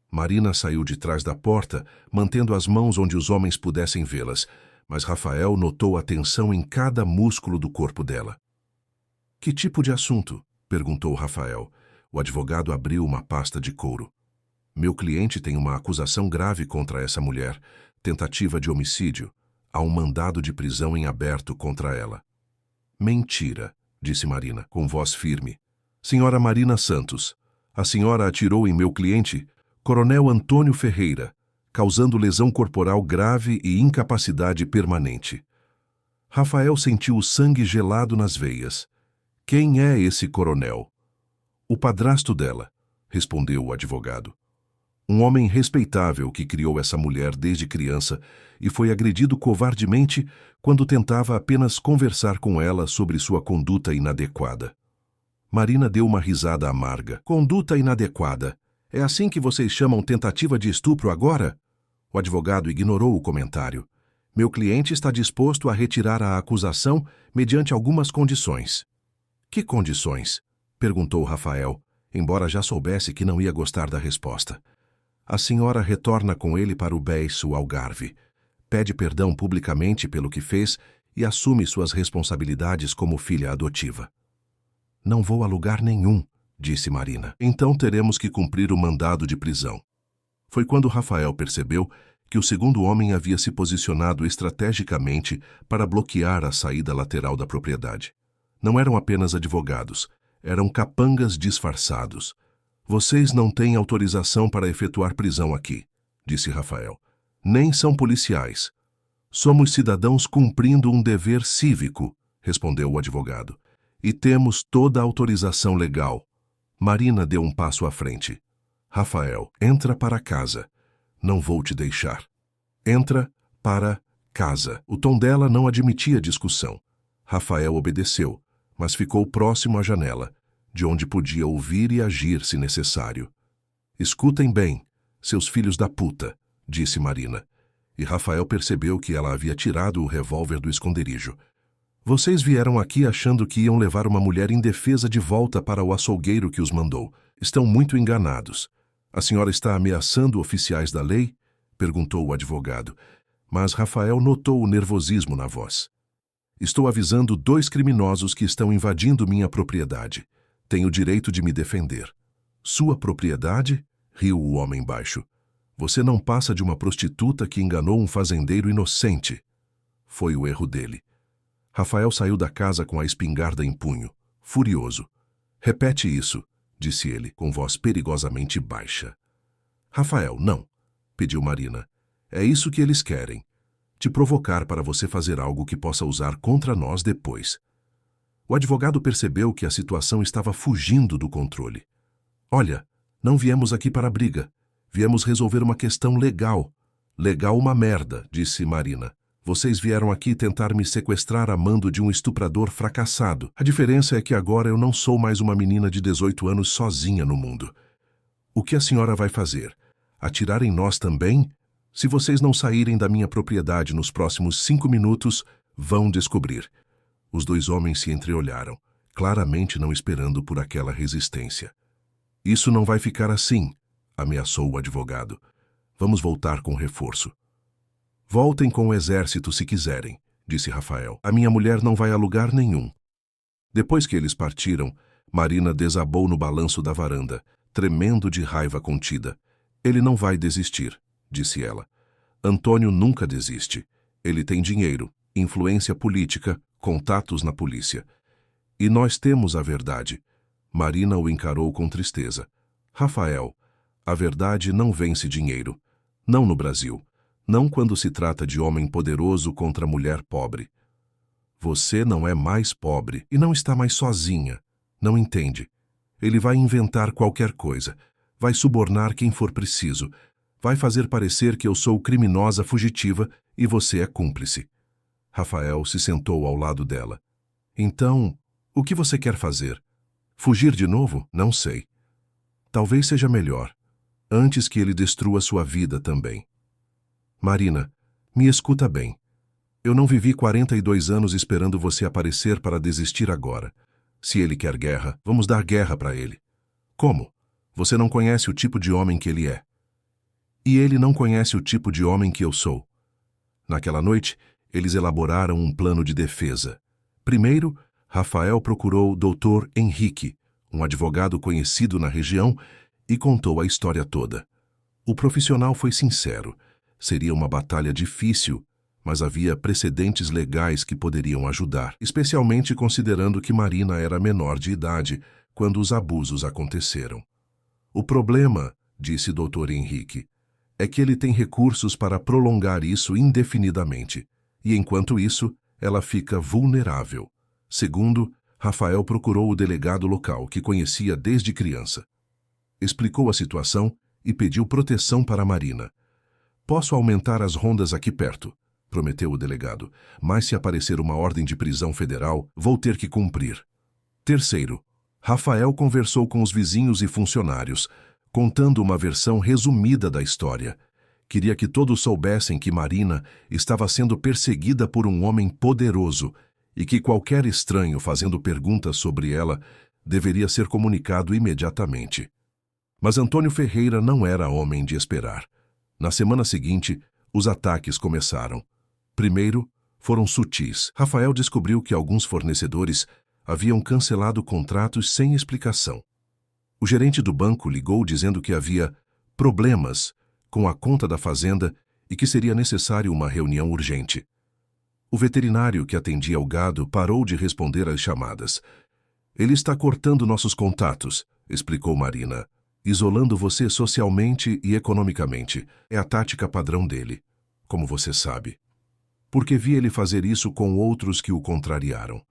Marina saiu de trás da porta, mantendo as mãos onde os homens pudessem vê-las, mas Rafael notou a tensão em cada músculo do corpo dela. "Que tipo de assunto?" perguntou Rafael. O advogado abriu uma pasta de couro. "Meu cliente tem uma acusação grave contra essa mulher, tentativa de homicídio. Há um mandado de prisão em aberto contra ela." "Mentira", disse Marina, com voz firme. "Senhora Marina Santos, a senhora atirou em meu cliente, Coronel Antônio Ferreira, causando lesão corporal grave e incapacidade permanente." Rafael sentiu o sangue gelado nas veias. "Quem é esse coronel?" "O padrasto dela", respondeu o advogado. "Um homem respeitável que criou essa mulher desde criança e foi agredido covardemente quando tentava apenas conversar com ela sobre sua conduta inadequada." Marina deu uma risada amarga. "Conduta inadequada. É assim que vocês chamam tentativa de estupro agora?" O advogado ignorou o comentário. "Meu cliente está disposto a retirar a acusação mediante algumas condições." "Que condições?" perguntou Rafael, embora já soubesse que não ia gostar da resposta. "A senhora retorna com ele para o beiço Algarve, pede perdão publicamente pelo que fez e assume suas responsabilidades como filha adotiva." "Não vou a lugar nenhum", disse Marina. "Então teremos que cumprir o mandado de prisão." Foi quando Rafael percebeu que o segundo homem havia se posicionado estrategicamente para bloquear a saída lateral da propriedade. Não eram apenas advogados, eram capangas disfarçados. "Vocês não têm autorização para efetuar prisão aqui", disse Rafael. "Nem são policiais." "Somos cidadãos cumprindo um dever cívico", respondeu o advogado. "E temos toda a autorização legal." Marina deu um passo à frente. "Rafael, entra para casa. Não vou te deixar. Entra para casa." O tom dela não admitia discussão. Rafael obedeceu, mas ficou próximo à janela, de onde podia ouvir e agir se necessário. "Escutem bem, seus filhos da puta", disse Marina, e Rafael percebeu que ela havia tirado o revólver do esconderijo. "Vocês vieram aqui achando que iam levar uma mulher indefesa de volta para o açougueiro que os mandou. Estão muito enganados. A senhora está ameaçando oficiais da lei?" perguntou o advogado, mas Rafael notou o nervosismo na voz. "Estou avisando 2 criminosos que estão invadindo minha propriedade. Tenho o direito de me defender." "Sua propriedade?" riu o homem baixo. "Você não passa de uma prostituta que enganou um fazendeiro inocente." Foi o erro dele. Rafael saiu da casa com a espingarda em punho, furioso. "Repete isso", disse ele, com voz perigosamente baixa. "Rafael, não", pediu Marina. "É isso que eles querem. Te provocar para você fazer algo que possa usar contra nós depois." O advogado percebeu que a situação estava fugindo do controle. "Olha, não viemos aqui para briga. Viemos resolver uma questão legal." "Legal uma merda", disse Marina. "Vocês vieram aqui tentar me sequestrar a mando de um estuprador fracassado. A diferença é que agora eu não sou mais uma menina de 18 anos sozinha no mundo." "O que a senhora vai fazer?" Atirar em nós também? Se vocês não saírem da minha propriedade nos próximos 5 minutos, vão descobrir. Os 2 homens se entreolharam, claramente não esperando por aquela resistência. Isso não vai ficar assim, ameaçou o advogado. Vamos voltar com reforço. Voltem com o exército se quiserem, disse Rafael. A minha mulher não vai a lugar nenhum. Depois que eles partiram, Marina desabou no balanço da varanda, tremendo de raiva contida. Ele não vai desistir, disse ela. Antônio nunca desiste. Ele tem dinheiro, influência política, contatos na polícia. E nós temos a verdade. Marina o encarou com tristeza. Rafael, a verdade não vence dinheiro. Não no Brasil. Não quando se trata de homem poderoso contra mulher pobre. Você não é mais pobre e não está mais sozinha. Não entende. Ele vai inventar qualquer coisa. Vai subornar quem for preciso. Vai fazer parecer que eu sou criminosa fugitiva e você é cúmplice. Rafael se sentou ao lado dela. Então, o que você quer fazer? Fugir de novo? Não sei. Talvez seja melhor, antes que ele destrua sua vida também. Marina, me escuta bem. Eu não vivi 42 anos esperando você aparecer para desistir agora. Se ele quer guerra, vamos dar guerra para ele. Como? Você não conhece o tipo de homem que ele é. E ele não conhece o tipo de homem que eu sou. Naquela noite, eles elaboraram um plano de defesa. Primeiro, Rafael procurou o Dr. Henrique, um advogado conhecido na região, e contou a história toda. O profissional foi sincero. Seria uma batalha difícil, mas havia precedentes legais que poderiam ajudar, especialmente considerando que Marina era menor de idade quando os abusos aconteceram. O problema, disse Dr. Henrique, é que ele tem recursos para prolongar isso indefinidamente, e enquanto isso, ela fica vulnerável. Segundo, Rafael procurou o delegado local, que conhecia desde criança. Explicou a situação e pediu proteção para Marina. Posso aumentar as rondas aqui perto, prometeu o delegado, mas se aparecer uma ordem de prisão federal, vou ter que cumprir. Terceiro, Rafael conversou com os vizinhos e funcionários, contando uma versão resumida da história. Queria que todos soubessem que Marina estava sendo perseguida por um homem poderoso e que qualquer estranho fazendo perguntas sobre ela deveria ser comunicado imediatamente. Mas Antônio Ferreira não era homem de esperar. Na semana seguinte, os ataques começaram. Primeiro, foram sutis. Rafael descobriu que alguns fornecedores haviam cancelado contratos sem explicação. O gerente do banco ligou dizendo que havia problemas com a conta da fazenda e que seria necessário uma reunião urgente. O veterinário que atendia o gado parou de responder às chamadas. Ele está cortando nossos contatos, explicou Marina, isolando você socialmente e economicamente. É a tática padrão dele, como você sabe. Porque vi ele fazer isso com outros que o contrariaram.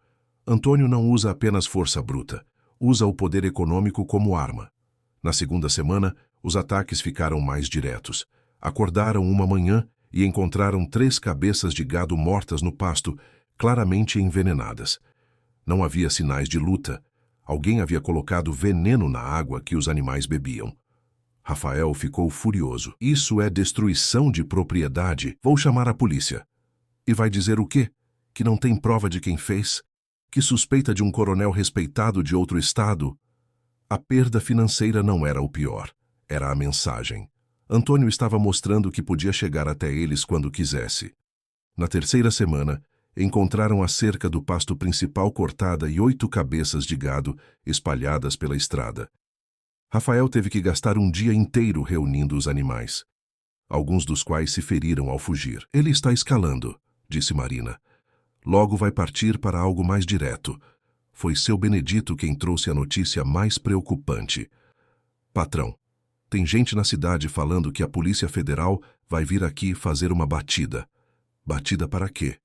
Antônio não usa apenas força bruta, usa o poder econômico como arma. Na segunda semana, os ataques ficaram mais diretos. Acordaram uma manhã e encontraram 3 cabeças de gado mortas no pasto, claramente envenenadas. Não havia sinais de luta. Alguém havia colocado veneno na água que os animais bebiam. Rafael ficou furioso. Isso é destruição de propriedade. Vou chamar a polícia. E vai dizer o quê? Que não tem prova de quem fez? Que suspeita de um coronel respeitado de outro estado? A perda financeira não era o pior. Era a mensagem. Antônio estava mostrando que podia chegar até eles quando quisesse. Na terceira semana, encontraram a cerca do pasto principal cortada e 8 cabeças de gado espalhadas pela estrada. Rafael teve que gastar um dia inteiro reunindo os animais, alguns dos quais se feriram ao fugir. Ele está escalando, disse Marina. Logo vai partir para algo mais direto. Foi seu Benedito quem trouxe a notícia mais preocupante. Patrão, tem gente na cidade falando que a Polícia Federal vai vir aqui fazer uma batida. Batida para quê?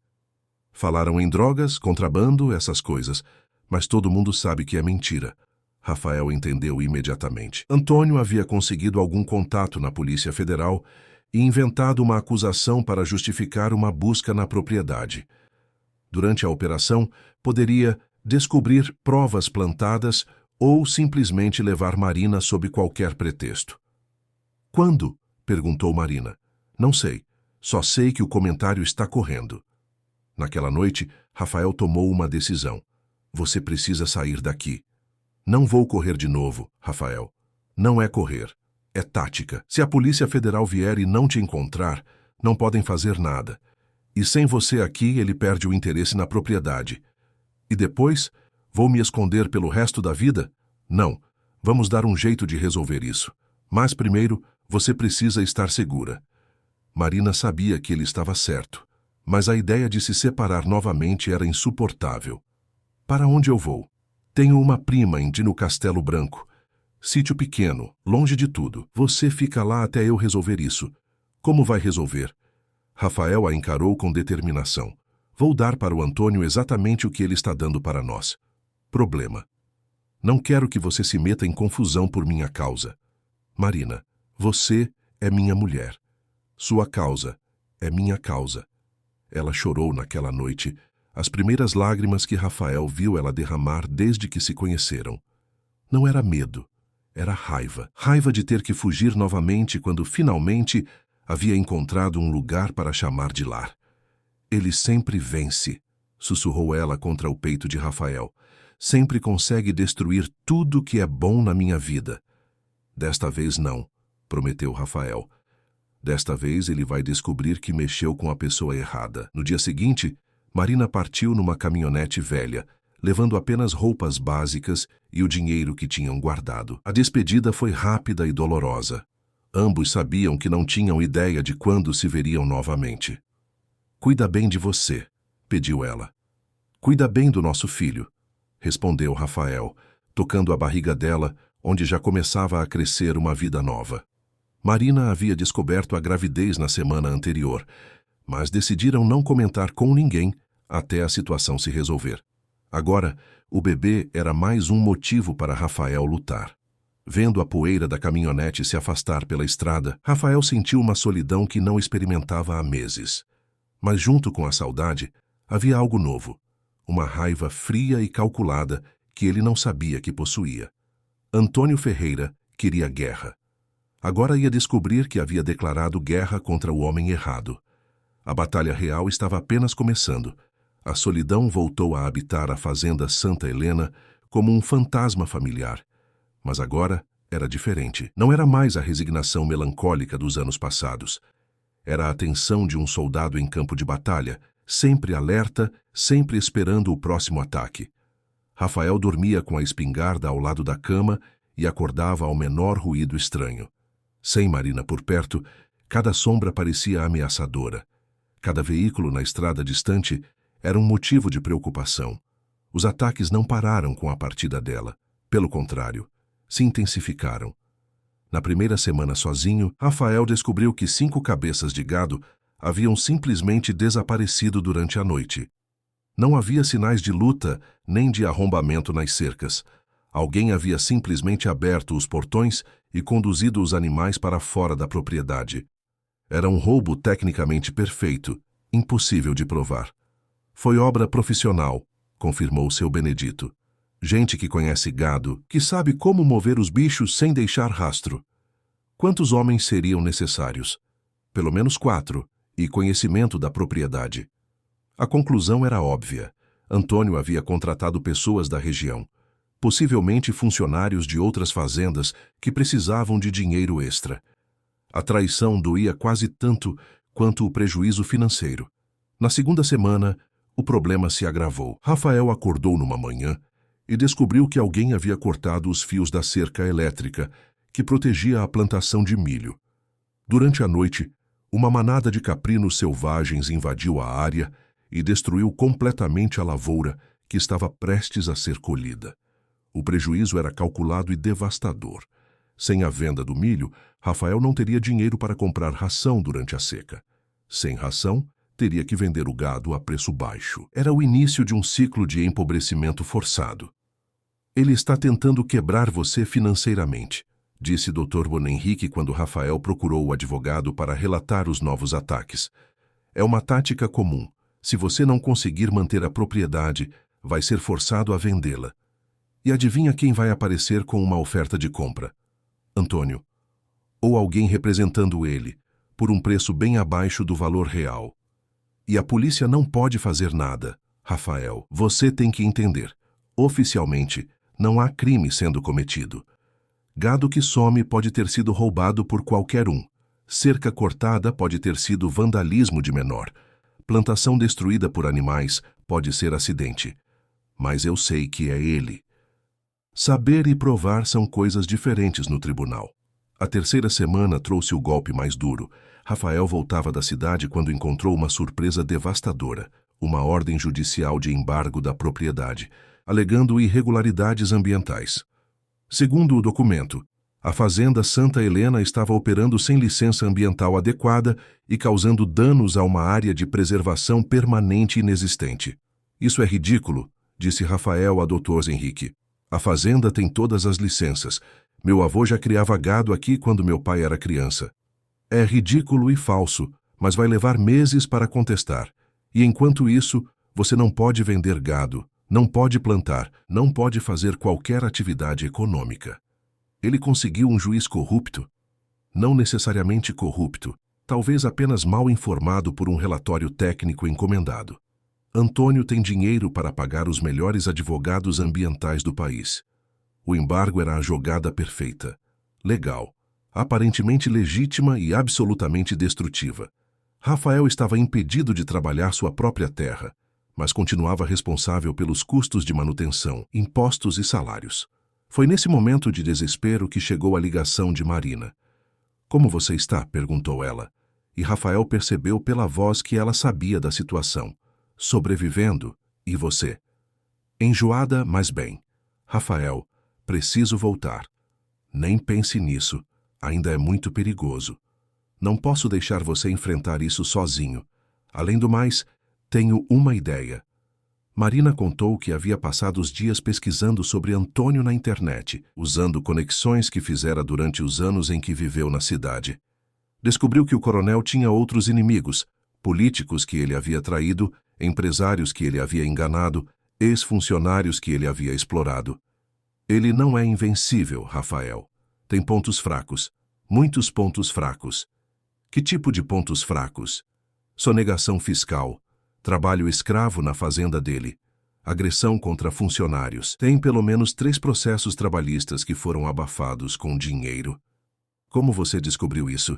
Falaram em drogas, contrabando, essas coisas, mas todo mundo sabe que é mentira. Rafael entendeu imediatamente. Antônio havia conseguido algum contato na Polícia Federal e inventado uma acusação para justificar uma busca na propriedade. Durante a operação, poderia descobrir provas plantadas ou simplesmente levar Marina sob qualquer pretexto. Quando? Perguntou Marina. Não sei. Só sei que o comentário está correndo. Naquela noite, Rafael tomou uma decisão. Você precisa sair daqui. Não vou correr de novo, Rafael. Não é correr. É tática. Se a Polícia Federal vier e não te encontrar, não podem fazer nada. E sem você aqui, ele perde o interesse na propriedade. E depois, vou me esconder pelo resto da vida? Não. Vamos dar um jeito de resolver isso. Mas primeiro, você precisa estar segura. Marina sabia que ele estava certo, mas a ideia de se separar novamente era insuportável. Para onde eu vou? Tenho uma prima em Dino Castelo Branco. Sítio pequeno, longe de tudo. Você fica lá até eu resolver isso. Como vai resolver? Rafael a encarou com determinação. Vou dar para o Antônio exatamente o que ele está dando para nós. Problema. Não quero que você se meta em confusão por minha causa. Marina, você é minha mulher. Sua causa é minha causa. Ela chorou naquela noite, as primeiras lágrimas que Rafael viu ela derramar desde que se conheceram. Não era medo, era raiva. Raiva de ter que fugir novamente quando finalmente havia encontrado um lugar para chamar de lar. Ele sempre vence, sussurrou ela contra o peito de Rafael. Sempre consegue destruir tudo que é bom na minha vida. Desta vez não, prometeu Rafael. Desta vez ele vai descobrir que mexeu com a pessoa errada. No dia seguinte, Marina partiu numa caminhonete velha, levando apenas roupas básicas e o dinheiro que tinham guardado. A despedida foi rápida e dolorosa. Ambos sabiam que não tinham ideia de quando se veriam novamente. Cuida bem de você, pediu ela. Cuida bem do nosso filho, respondeu Rafael, tocando a barriga dela, onde já começava a crescer uma vida nova. Marina havia descoberto a gravidez na semana anterior, mas decidiram não comentar com ninguém até a situação se resolver. Agora, o bebê era mais um motivo para Rafael lutar. Vendo a poeira da caminhonete se afastar pela estrada, Rafael sentiu uma solidão que não experimentava há meses. Mas junto com a saudade, havia algo novo, uma raiva fria e calculada que ele não sabia que possuía. Antônio Ferreira queria guerra. Agora ia descobrir que havia declarado guerra contra o homem errado. A batalha real estava apenas começando. A solidão voltou a habitar a fazenda Santa Helena como um fantasma familiar. Mas agora era diferente. Não era mais a resignação melancólica dos anos passados. Era a tensão de um soldado em campo de batalha, sempre alerta, sempre esperando o próximo ataque. Rafael dormia com a espingarda ao lado da cama e acordava ao menor ruído estranho. Sem Marina por perto, cada sombra parecia ameaçadora. Cada veículo na estrada distante era um motivo de preocupação. Os ataques não pararam com a partida dela. Pelo contrário, se intensificaram. Na primeira semana sozinho, Rafael descobriu que 5 cabeças de gado haviam simplesmente desaparecido durante a noite. Não havia sinais de luta nem de arrombamento nas cercas. Alguém havia simplesmente aberto os portões e conduzido os animais para fora da propriedade. Era um roubo tecnicamente perfeito, impossível de provar. Foi obra profissional, confirmou seu Benedito. Gente que conhece gado, que sabe como mover os bichos sem deixar rastro. Quantos homens seriam necessários? Pelo menos 4, e conhecimento da propriedade. A conclusão era óbvia. Antônio havia contratado pessoas da região, possivelmente funcionários de outras fazendas que precisavam de dinheiro extra. A traição doía quase tanto quanto o prejuízo financeiro. Na segunda semana, o problema se agravou. Rafael acordou numa manhã e descobriu que alguém havia cortado os fios da cerca elétrica que protegia a plantação de milho. Durante a noite, uma manada de caprinos selvagens invadiu a área e destruiu completamente a lavoura que estava prestes a ser colhida. O prejuízo era calculado e devastador. Sem a venda do milho, Rafael não teria dinheiro para comprar ração durante a seca. Sem ração, teria que vender o gado a preço baixo. Era o início de um ciclo de empobrecimento forçado. Ele está tentando quebrar você financeiramente, disse Dr. Bonhenrique quando Rafael procurou o advogado para relatar os novos ataques. É uma tática comum. Se você não conseguir manter a propriedade, vai ser forçado a vendê-la. E adivinha quem vai aparecer com uma oferta de compra? Antônio. ou alguém representando ele, por um preço bem abaixo do valor real. E a polícia não pode fazer nada. Rafael, você tem que entender. Oficialmente, não há crime sendo cometido. Gado que some pode ter sido roubado por qualquer um. Cerca cortada pode ter sido vandalismo de menor. Plantação destruída por animais pode ser acidente. Mas eu sei que é ele. Saber e provar são coisas diferentes no tribunal. A terceira semana trouxe o golpe mais duro. Rafael voltava da cidade quando encontrou uma surpresa devastadora, uma ordem judicial de embargo da propriedade, alegando irregularidades ambientais. Segundo o documento, a fazenda Santa Helena estava operando sem licença ambiental adequada e causando danos a uma área de preservação permanente inexistente. Isso é ridículo, disse Rafael a Dr. Henrique. A fazenda tem todas as licenças. Meu avô já criava gado aqui quando meu pai era criança. É ridículo e falso, mas vai levar meses para contestar. E enquanto isso, você não pode vender gado, não pode plantar, não pode fazer qualquer atividade econômica. Ele conseguiu um juiz corrupto? Não necessariamente corrupto, talvez apenas mal informado por um relatório técnico encomendado. Antônio tem dinheiro para pagar os melhores advogados ambientais do país. O embargo era a jogada perfeita. Legal, aparentemente legítima e absolutamente destrutiva. Rafael estava impedido de trabalhar sua própria terra, mas continuava responsável pelos custos de manutenção, impostos e salários. Foi nesse momento de desespero que chegou a ligação de Marina. "Como você está?" perguntou ela, e Rafael percebeu pela voz que ela sabia da situação. "Sobrevivendo, e você?" "Enjoada, mas bem." "Rafael, preciso voltar." "Nem pense nisso, ainda é muito perigoso. Não posso deixar você enfrentar isso sozinho. Além do mais, tenho uma ideia." Marina contou que havia passado os dias pesquisando sobre Antônio na internet, usando conexões que fizera durante os anos em que viveu na cidade. Descobriu que o coronel tinha outros inimigos, políticos que ele havia traído, empresários que ele havia enganado, ex-funcionários que ele havia explorado. Ele não é invencível, Rafael. Tem pontos fracos, muitos pontos fracos. Que tipo de pontos fracos? Sonegação fiscal, trabalho escravo na fazenda dele, agressão contra funcionários. Tem pelo menos 3 processos trabalhistas que foram abafados com dinheiro. Como você descobriu isso?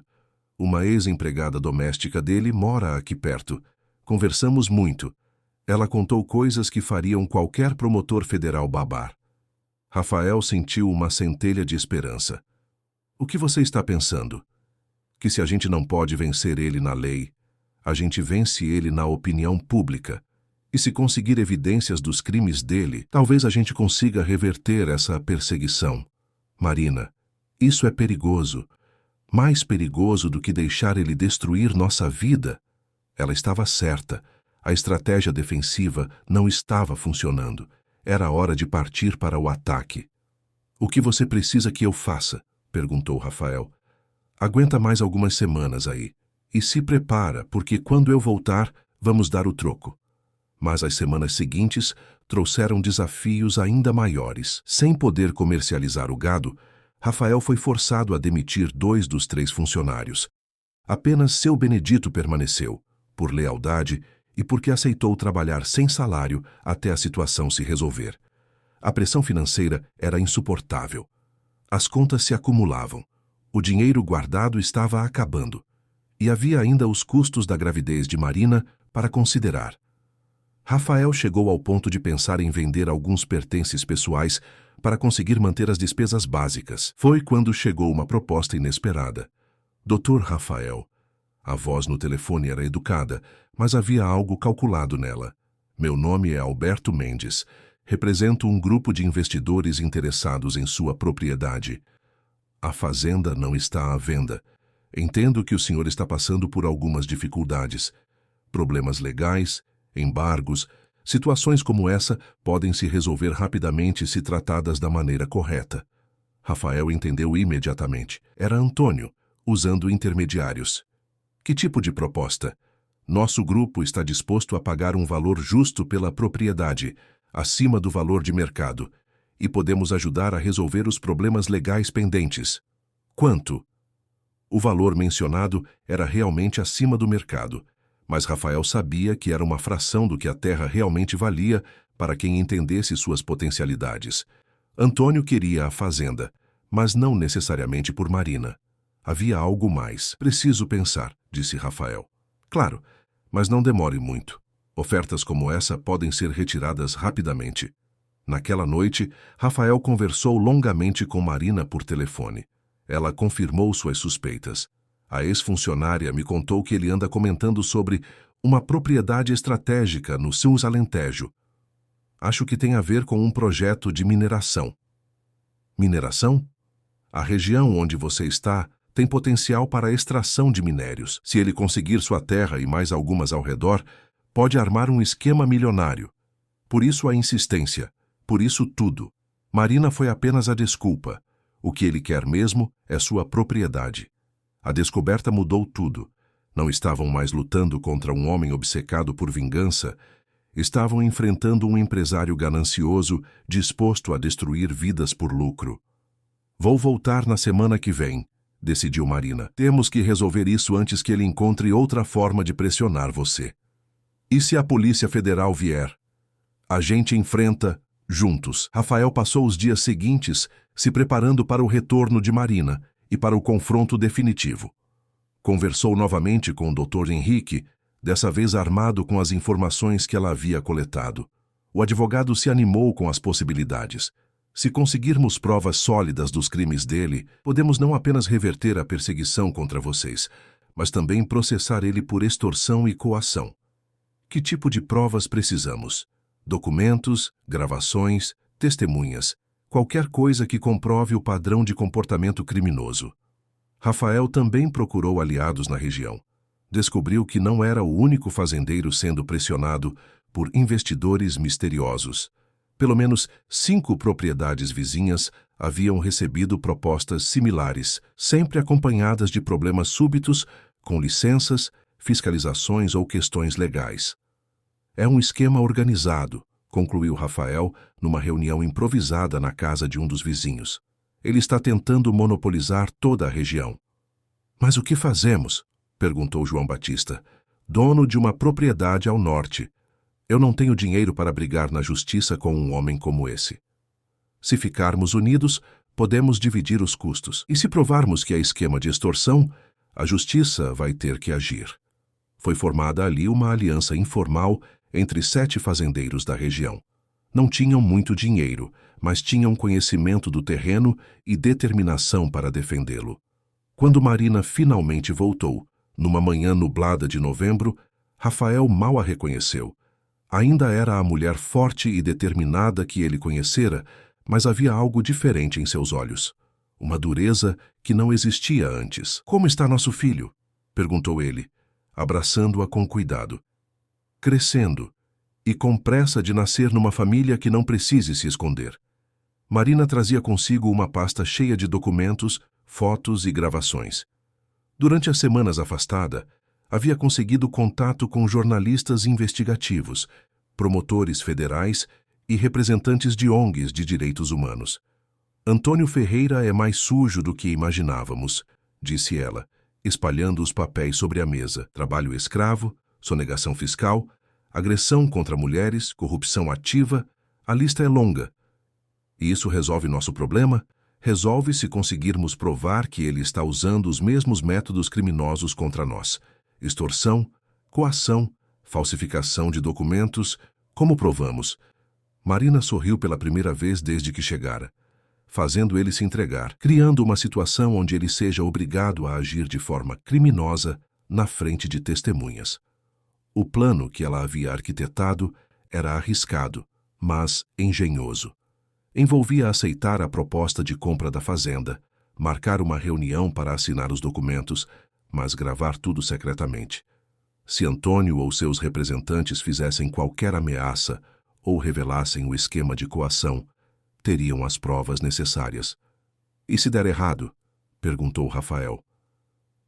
Uma ex-empregada doméstica dele mora aqui perto. Conversamos muito. Ela contou coisas que fariam qualquer promotor federal babar. Rafael sentiu uma centelha de esperança. O que você está pensando? Que se a gente não pode vencer ele na lei, a gente vence ele na opinião pública. E se conseguir evidências dos crimes dele, talvez a gente consiga reverter essa perseguição. Marina, isso é perigoso. Mais perigoso do que deixar ele destruir nossa vida. Ela estava certa. A estratégia defensiva não estava funcionando. Era hora de partir para o ataque. "O que você precisa que eu faça?" perguntou Rafael. "Aguenta mais algumas semanas aí. E se prepara, porque quando eu voltar, vamos dar o troco." Mas as semanas seguintes trouxeram desafios ainda maiores. Sem poder comercializar o gado, Rafael foi forçado a demitir 2 dos 3 funcionários. Apenas seu Benedito permaneceu, por lealdade e porque aceitou trabalhar sem salário até a situação se resolver. A pressão financeira era insuportável. As contas se acumulavam. O dinheiro guardado estava acabando. E havia ainda os custos da gravidez de Marina para considerar. Rafael chegou ao ponto de pensar em vender alguns pertences pessoais para conseguir manter as despesas básicas. Foi quando chegou uma proposta inesperada. "Dr. Rafael." A voz no telefone era educada, mas havia algo calculado nela. "Meu nome é Alberto Mendes. Represento um grupo de investidores interessados em sua propriedade. A fazenda não está à venda. Entendo que o senhor está passando por algumas dificuldades. Problemas legais, embargos, situações como essa podem se resolver rapidamente se tratadas da maneira correta." Rafael entendeu imediatamente. Era Antônio, usando intermediários. "Que tipo de proposta?" "Nosso grupo está disposto a pagar um valor justo pela propriedade, acima do valor de mercado, e podemos ajudar a resolver os problemas legais pendentes." "Quanto?" O valor mencionado era realmente acima do mercado, mas Rafael sabia que era uma fração do que a terra realmente valia para quem entendesse suas potencialidades. Antônio queria a fazenda, mas não necessariamente por Marina. Havia algo mais. Preciso pensar, disse Rafael. Claro, mas não demore muito. Ofertas como essa podem ser retiradas rapidamente. Naquela noite, Rafael conversou longamente com Marina por telefone. Ela confirmou suas suspeitas. A ex-funcionária me contou que ele anda comentando sobre uma propriedade estratégica no seu Alentejo. Acho que tem a ver com um projeto de mineração. Mineração? A região onde você está tem potencial para a extração de minérios. Se ele conseguir sua terra e mais algumas ao redor, pode armar um esquema milionário. Por isso a insistência, por isso tudo. Marina foi apenas a desculpa. O que ele quer mesmo é sua propriedade. A descoberta mudou tudo. Não estavam mais lutando contra um homem obcecado por vingança. Estavam enfrentando um empresário ganancioso disposto a destruir vidas por lucro. Vou voltar na semana que vem, decidiu Marina. Temos que resolver isso antes que ele encontre outra forma de pressionar você. E se a Polícia Federal vier? A gente enfrenta juntos. Rafael passou os dias seguintes se preparando para o retorno de Marina e para o confronto definitivo. Conversou novamente com o Dr. Henrique, dessa vez armado com as informações que ela havia coletado. O advogado se animou com as possibilidades. Se conseguirmos provas sólidas dos crimes dele, podemos não apenas reverter a perseguição contra vocês, mas também processar ele por extorsão e coação. Que tipo de provas precisamos? Documentos, gravações, testemunhas, qualquer coisa que comprove o padrão de comportamento criminoso. Rafael também procurou aliados na região. Descobriu que não era o único fazendeiro sendo pressionado por investidores misteriosos. Pelo menos 5 propriedades vizinhas haviam recebido propostas similares, sempre acompanhadas de problemas súbitos, com licenças, fiscalizações ou questões legais. É um esquema organizado, concluiu Rafael numa reunião improvisada na casa de um dos vizinhos. Ele está tentando monopolizar toda a região. Mas o que fazemos? Perguntou João Batista, dono de uma propriedade ao norte. Eu não tenho dinheiro para brigar na justiça com um homem como esse. Se ficarmos unidos, podemos dividir os custos. E se provarmos que é esquema de extorsão, a justiça vai ter que agir. Foi formada ali uma aliança informal entre 7 fazendeiros da região. Não tinham muito dinheiro, mas tinham conhecimento do terreno e determinação para defendê-lo. Quando Marina finalmente voltou, numa manhã nublada de novembro, Rafael mal a reconheceu. Ainda era a mulher forte e determinada que ele conhecera, mas havia algo diferente em seus olhos. Uma dureza que não existia antes. "Como está nosso filho?" perguntou ele, abraçando-a com cuidado. "Crescendo, e com pressa de nascer numa família que não precise se esconder." Marina trazia consigo uma pasta cheia de documentos, fotos e gravações. Durante as semanas afastada, havia conseguido contato com jornalistas investigativos, promotores federais e representantes de ONGs de direitos humanos. "Antônio Ferreira é mais sujo do que imaginávamos", disse ela, espalhando os papéis sobre a mesa. Trabalho escravo, sonegação fiscal, agressão contra mulheres, corrupção ativa, a lista é longa. E isso resolve nosso problema? Resolve se conseguirmos provar que ele está usando os mesmos métodos criminosos contra nós. Extorsão, coação, falsificação de documentos. Como provamos? Marina sorriu pela primeira vez desde que chegara, fazendo ele se entregar, criando uma situação onde ele seja obrigado a agir de forma criminosa na frente de testemunhas. O plano que ela havia arquitetado era arriscado, mas engenhoso. Envolvia aceitar a proposta de compra da fazenda, marcar uma reunião para assinar os documentos, mas gravar tudo secretamente. Se Antônio ou seus representantes fizessem qualquer ameaça ou revelassem o esquema de coação, teriam as provas necessárias. "E se der errado?" perguntou Rafael.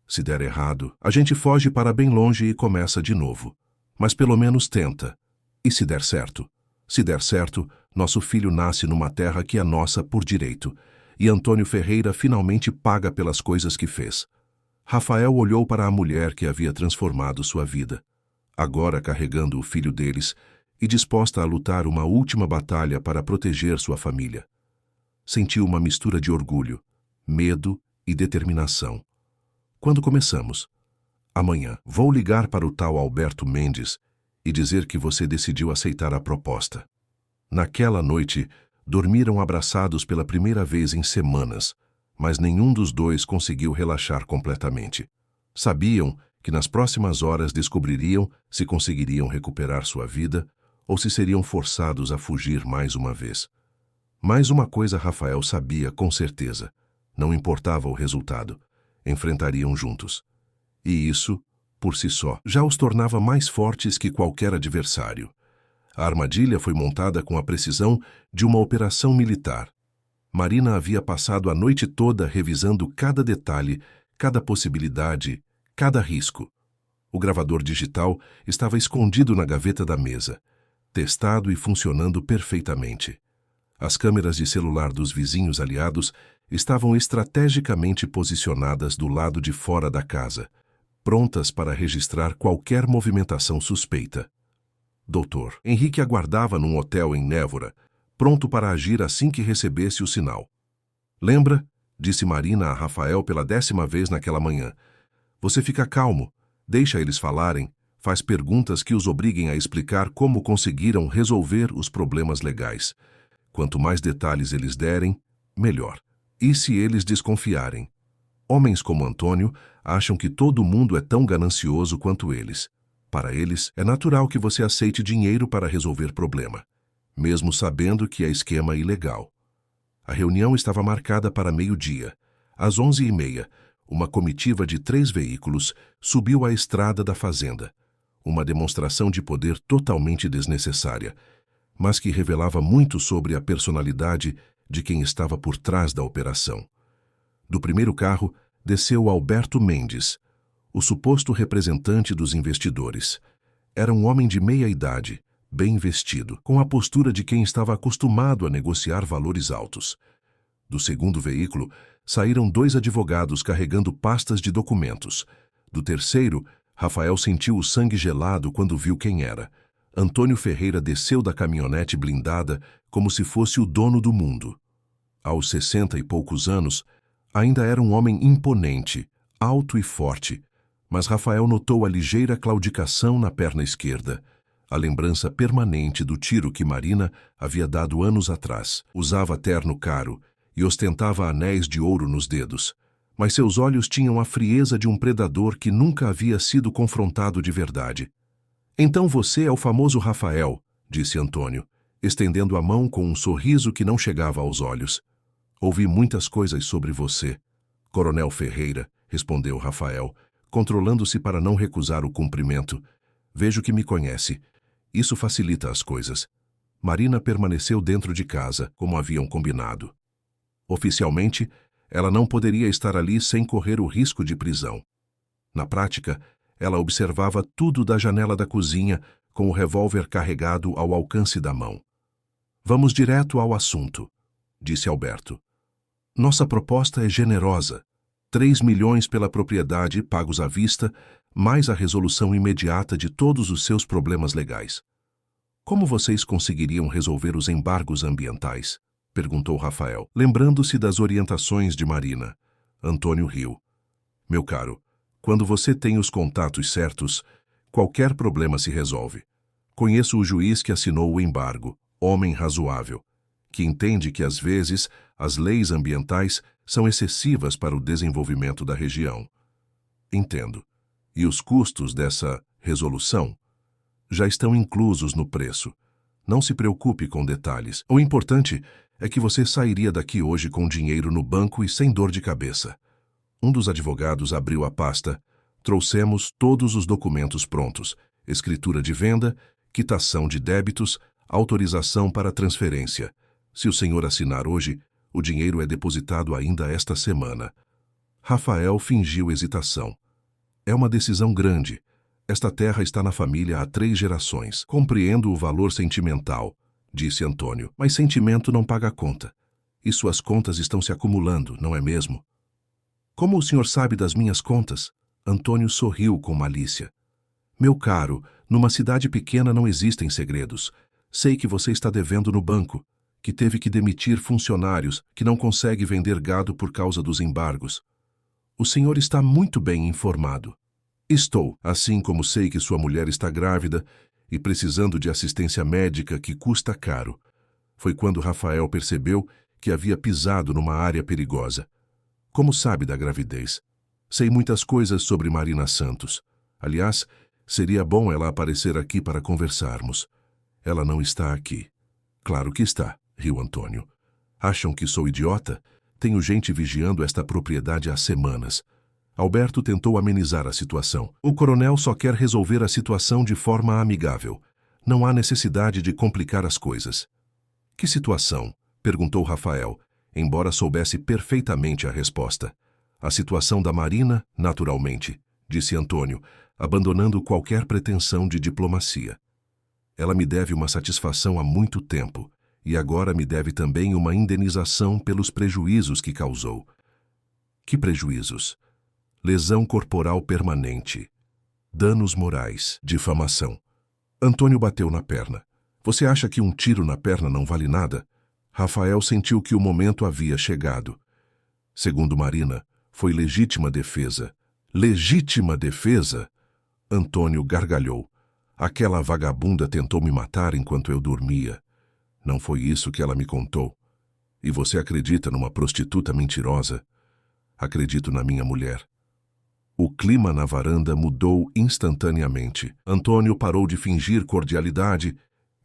"Se der errado, a gente foge para bem longe e começa de novo. Mas pelo menos tenta. E se der certo? Se der certo, nosso filho nasce numa terra que é nossa por direito, e Antônio Ferreira finalmente paga pelas coisas que fez." Rafael olhou para a mulher que havia transformado sua vida, agora carregando o filho deles e disposta a lutar uma última batalha para proteger sua família. Sentiu uma mistura de orgulho, medo e determinação. Quando começamos? Amanhã. Vou ligar para o tal Alberto Mendes e dizer que você decidiu aceitar a proposta. Naquela noite, dormiram abraçados pela primeira vez em semanas, mas nenhum dos dois conseguiu relaxar completamente. Sabiam que nas próximas horas descobririam se conseguiriam recuperar sua vida ou se seriam forçados a fugir mais uma vez. Mais uma coisa Rafael sabia com certeza. Não importava o resultado, enfrentariam juntos. E isso, por si só, já os tornava mais fortes que qualquer adversário. A armadilha foi montada com a precisão de uma operação militar. Marina havia passado a noite toda revisando cada detalhe, cada possibilidade, cada risco. O gravador digital estava escondido na gaveta da mesa, testado e funcionando perfeitamente. As câmeras de celular dos vizinhos aliados estavam estrategicamente posicionadas do lado de fora da casa, prontas para registrar qualquer movimentação suspeita. Doutor Henrique aguardava num hotel em Névora, pronto para agir assim que recebesse o sinal. Lembra? Disse Marina a Rafael pela 10ª vez naquela manhã. Você fica calmo, deixa eles falarem, faz perguntas que os obriguem a explicar como conseguiram resolver os problemas legais. Quanto mais detalhes eles derem, melhor. E se eles desconfiarem? Homens como Antônio acham que todo mundo é tão ganancioso quanto eles. Para eles, é natural que você aceite dinheiro para resolver problema, mesmo sabendo que é esquema ilegal. A reunião estava marcada para meio-dia. Às 11h30, uma comitiva de 3 veículos subiu a estrada da fazenda. Uma demonstração de poder totalmente desnecessária, mas que revelava muito sobre a personalidade de quem estava por trás da operação. Do primeiro carro, desceu Alberto Mendes, o suposto representante dos investidores. Era um homem de meia idade, bem vestido, com a postura de quem estava acostumado a negociar valores altos. Do segundo veículo, saíram 2 advogados carregando pastas de documentos. Do terceiro, Rafael sentiu o sangue gelado quando viu quem era. Antônio Ferreira desceu da caminhonete blindada como se fosse o dono do mundo. Aos 60 e poucos anos, ainda era um homem imponente, alto e forte, mas Rafael notou a ligeira claudicação na perna esquerda, a lembrança permanente do tiro que Marina havia dado anos atrás. Usava terno caro e ostentava anéis de ouro nos dedos, mas seus olhos tinham a frieza de um predador que nunca havia sido confrontado de verdade. Então você é o famoso Rafael, disse Antônio, estendendo a mão com um sorriso que não chegava aos olhos. Ouvi muitas coisas sobre você. Coronel Ferreira, respondeu Rafael, controlando-se para não recusar o cumprimento. Vejo que me conhece. Isso facilita as coisas. Marina permaneceu dentro de casa, como haviam combinado. Oficialmente, ela não poderia estar ali sem correr o risco de prisão. Na prática, ela observava tudo da janela da cozinha, com o revólver carregado ao alcance da mão. Vamos direto ao assunto, disse Alberto. Nossa proposta é generosa. 3 milhões pela propriedade pagos à vista, mais a resolução imediata de todos os seus problemas legais. Como vocês conseguiriam resolver os embargos ambientais? Perguntou Rafael, lembrando-se das orientações de Marina. Antônio riu. Meu caro, quando você tem os contatos certos, qualquer problema se resolve. Conheço o juiz que assinou o embargo, homem razoável, que entende que às vezes as leis ambientais são excessivas para o desenvolvimento da região. Entendo. E os custos dessa resolução já estão inclusos no preço. Não se preocupe com detalhes. O importante é que você sairia daqui hoje com dinheiro no banco e sem dor de cabeça. Um dos advogados abriu a pasta. Trouxemos todos os documentos prontos: escritura de venda, quitação de débitos, autorização para transferência. Se o senhor assinar hoje, o dinheiro é depositado ainda esta semana. Rafael fingiu hesitação. É uma decisão grande. Esta terra está na família há 3 gerações. Compreendo o valor sentimental, disse Antônio, mas sentimento não paga conta. E suas contas estão se acumulando, não é mesmo? Como o senhor sabe das minhas contas? Antônio sorriu com malícia. Meu caro, numa cidade pequena não existem segredos. Sei que você está devendo no banco, que teve que demitir funcionários, que não consegue vender gado por causa dos embargos. O senhor está muito bem informado. Estou, assim como sei que sua mulher está grávida e precisando de assistência médica que custa caro. Foi quando Rafael percebeu que havia pisado numa área perigosa. Como sabe da gravidez? Sei muitas coisas sobre Marina Santos. Aliás, seria bom ela aparecer aqui para conversarmos. Ela não está aqui. Claro que está, riu Antônio. Acham que sou idiota? Tenho gente vigiando esta propriedade há semanas. Alberto tentou amenizar a situação. O coronel só quer resolver a situação de forma amigável. Não há necessidade de complicar as coisas. Que situação? Perguntou Rafael, embora soubesse perfeitamente a resposta. A situação da Marina, naturalmente, disse Antônio, abandonando qualquer pretensão de diplomacia. Ela me deve uma satisfação há muito tempo, e agora me deve também uma indenização pelos prejuízos que causou. Que prejuízos? Lesão corporal permanente, danos morais, difamação. Antônio bateu na perna. Você acha que um tiro na perna não vale nada? Rafael sentiu que o momento havia chegado. Segundo Marina, foi legítima defesa. Legítima defesa? Antônio gargalhou. Aquela vagabunda tentou me matar enquanto eu dormia. Não foi isso que ela me contou. E você acredita numa prostituta mentirosa? Acredito na minha mulher. O clima na varanda mudou instantaneamente. Antônio parou de fingir cordialidade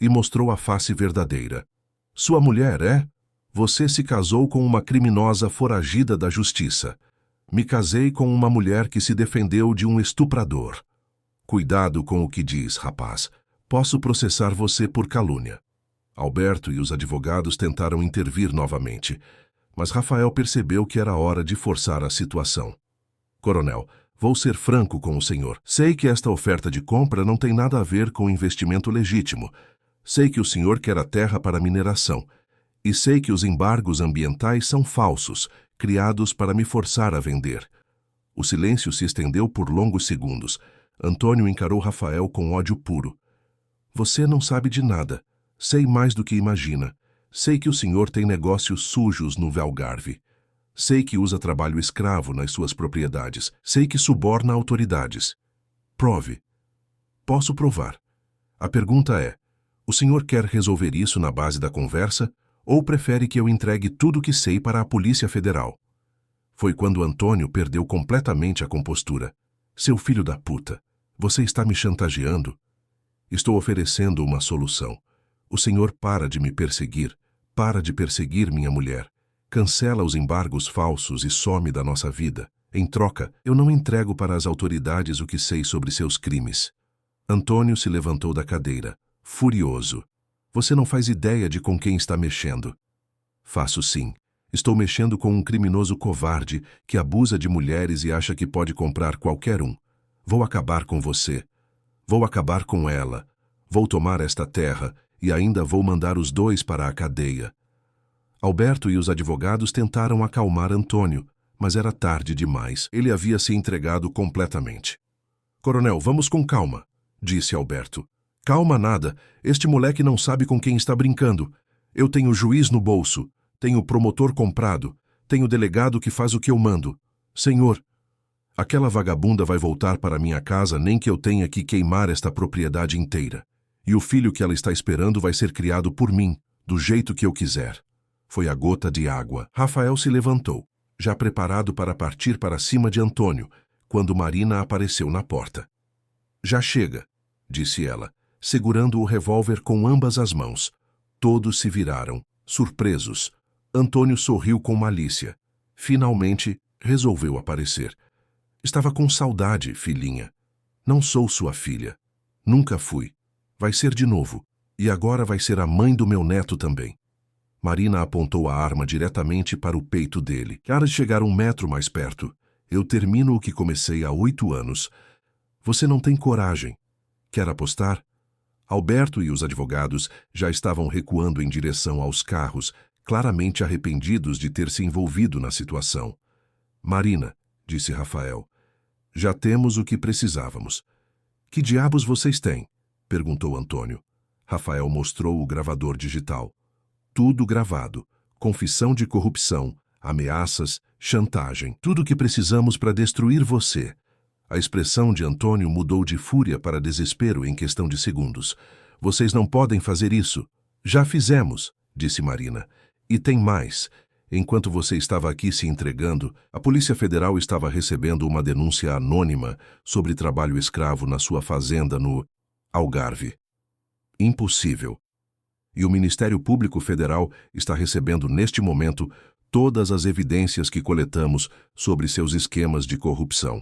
e mostrou a face verdadeira. Sua mulher, é? Você se casou com uma criminosa foragida da justiça. Me casei com uma mulher que se defendeu de um estuprador. Cuidado com o que diz, rapaz. Posso processar você por calúnia. Alberto e os advogados tentaram intervir novamente, mas Rafael percebeu que era hora de forçar a situação. Coronel, vou ser franco com o senhor. Sei que esta oferta de compra não tem nada a ver com investimento legítimo. Sei que o senhor quer a terra para mineração. E sei que os embargos ambientais são falsos, criados para me forçar a vender. O silêncio se estendeu por longos segundos. Antônio encarou Rafael com ódio puro. Você não sabe de nada. Sei mais do que imagina. Sei que o senhor tem negócios sujos no Algarve. Sei que usa trabalho escravo nas suas propriedades. Sei que suborna autoridades. Prove. Posso provar. A pergunta é, o senhor quer resolver isso na base da conversa ou prefere que eu entregue tudo o que sei para a Polícia Federal? Foi quando Antônio perdeu completamente a compostura. Seu filho da puta, você está me chantageando? Estou oferecendo uma solução. O senhor para de me perseguir. Para de perseguir minha mulher. Cancela os embargos falsos e some da nossa vida. Em troca, eu não entrego para as autoridades o que sei sobre seus crimes. Antônio se levantou da cadeira, furioso. Você não faz ideia de com quem está mexendo. Faço sim. Estou mexendo com um criminoso covarde que abusa de mulheres e acha que pode comprar qualquer um. Vou acabar com você. Vou acabar com ela. Vou tomar esta terra e ainda vou mandar os dois para a cadeia. Alberto e os advogados tentaram acalmar Antônio, mas era tarde demais. Ele havia se entregado completamente. Coronel, vamos com calma, disse Alberto. Calma nada, este moleque não sabe com quem está brincando. Eu tenho juiz no bolso, tenho promotor comprado, tenho delegado que faz o que eu mando. Senhor, aquela vagabunda vai voltar para minha casa nem que eu tenha que queimar esta propriedade inteira. E o filho que ela está esperando vai ser criado por mim, do jeito que eu quiser. Foi a gota de água. Rafael se levantou, já preparado para partir para cima de Antônio, quando Marina apareceu na porta. Já chega, disse ela, segurando o revólver com ambas as mãos. Todos se viraram, surpresos. Antônio sorriu com malícia. Finalmente, resolveu aparecer. Estava com saudade, filhinha. Não sou sua filha. Nunca fui. Vai ser de novo. E agora vai ser a mãe do meu neto também. Marina apontou a arma diretamente para o peito dele. Cara de chegar 1 metro mais perto. Eu termino o que comecei há 8 anos. Você não tem coragem. Quer apostar? Alberto e os advogados já estavam recuando em direção aos carros, claramente arrependidos de ter se envolvido na situação. Marina, disse Rafael. Já temos o que precisávamos. Que diabos vocês têm? Perguntou Antônio. Rafael mostrou o gravador digital. Tudo gravado. Confissão de corrupção, ameaças, chantagem. Tudo o que precisamos para destruir você. A expressão de Antônio mudou de fúria para desespero em questão de segundos. Vocês não podem fazer isso. Já fizemos, disse Marina. E tem mais. Enquanto você estava aqui se entregando, a Polícia Federal estava recebendo uma denúncia anônima sobre trabalho escravo na sua fazenda no Algarve. Impossível. E o Ministério Público Federal está recebendo neste momento todas as evidências que coletamos sobre seus esquemas de corrupção.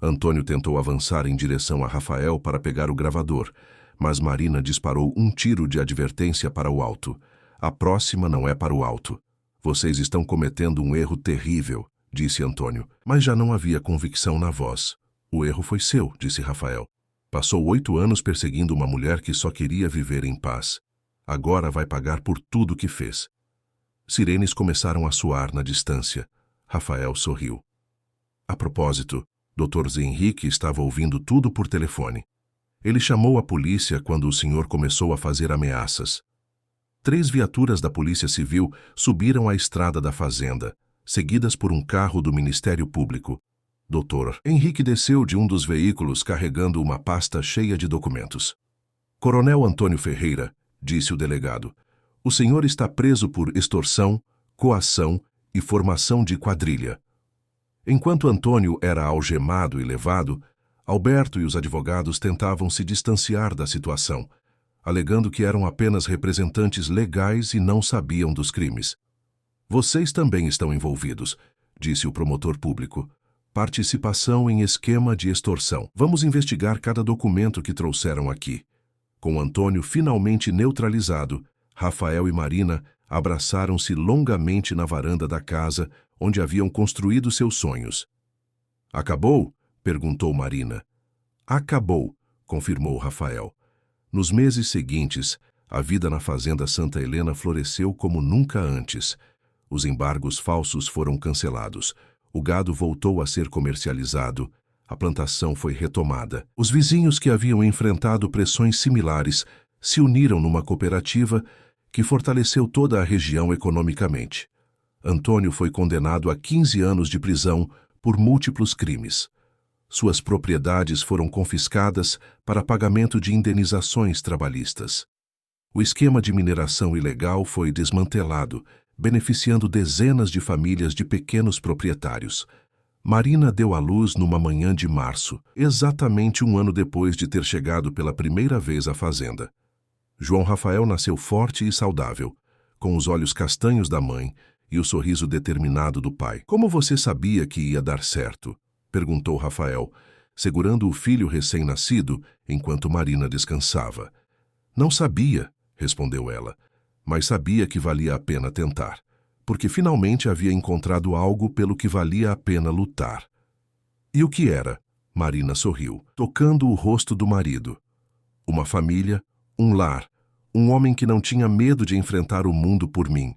Antônio tentou avançar em direção a Rafael para pegar o gravador, mas Marina disparou um tiro de advertência para o alto. A próxima não é para o alto. Vocês estão cometendo um erro terrível, disse Antônio, mas já não havia convicção na voz. O erro foi seu, disse Rafael. Passou 8 anos perseguindo uma mulher que só queria viver em paz. Agora vai pagar por tudo que fez. Sirenes começaram a soar na distância. Rafael sorriu. A propósito, Dr. Zé Henrique estava ouvindo tudo por telefone. Ele chamou a polícia quando o senhor começou a fazer ameaças. 3 viaturas da Polícia Civil subiram a estrada da fazenda, seguidas por um carro do Ministério Público. Dr. Henrique desceu de um dos veículos carregando uma pasta cheia de documentos. Coronel Antônio Ferreira, disse o delegado, o senhor está preso por extorsão, coação e formação de quadrilha. Enquanto Antônio era algemado e levado, Alberto e os advogados tentavam se distanciar da situação, alegando que eram apenas representantes legais e não sabiam dos crimes. Vocês também estão envolvidos, disse o promotor público. Participação em esquema de extorsão. Vamos investigar cada documento que trouxeram aqui. Com Antônio finalmente neutralizado, Rafael e Marina abraçaram-se longamente na varanda da casa onde haviam construído seus sonhos. Acabou? Perguntou Marina. Acabou, confirmou Rafael. Nos meses seguintes, a vida na Fazenda Santa Helena floresceu como nunca antes. Os embargos falsos foram cancelados, o gado voltou a ser comercializado, a plantação foi retomada. Os vizinhos que haviam enfrentado pressões similares se uniram numa cooperativa que fortaleceu toda a região economicamente. Antônio foi condenado a 15 anos de prisão por múltiplos crimes. Suas propriedades foram confiscadas para pagamento de indenizações trabalhistas. O esquema de mineração ilegal foi desmantelado, beneficiando dezenas de famílias de pequenos proprietários. Marina deu à luz numa manhã de março, exatamente 1 ano depois de ter chegado pela primeira vez à fazenda. João Rafael nasceu forte e saudável, com os olhos castanhos da mãe e o sorriso determinado do pai. Como você sabia que ia dar certo? Perguntou Rafael, segurando o filho recém-nascido enquanto Marina descansava. Não sabia, respondeu ela, mas sabia que valia a pena tentar, porque finalmente havia encontrado algo pelo que valia a pena lutar. E o que era? Marina sorriu, tocando o rosto do marido. Uma família, um lar, um homem que não tinha medo de enfrentar o mundo por mim.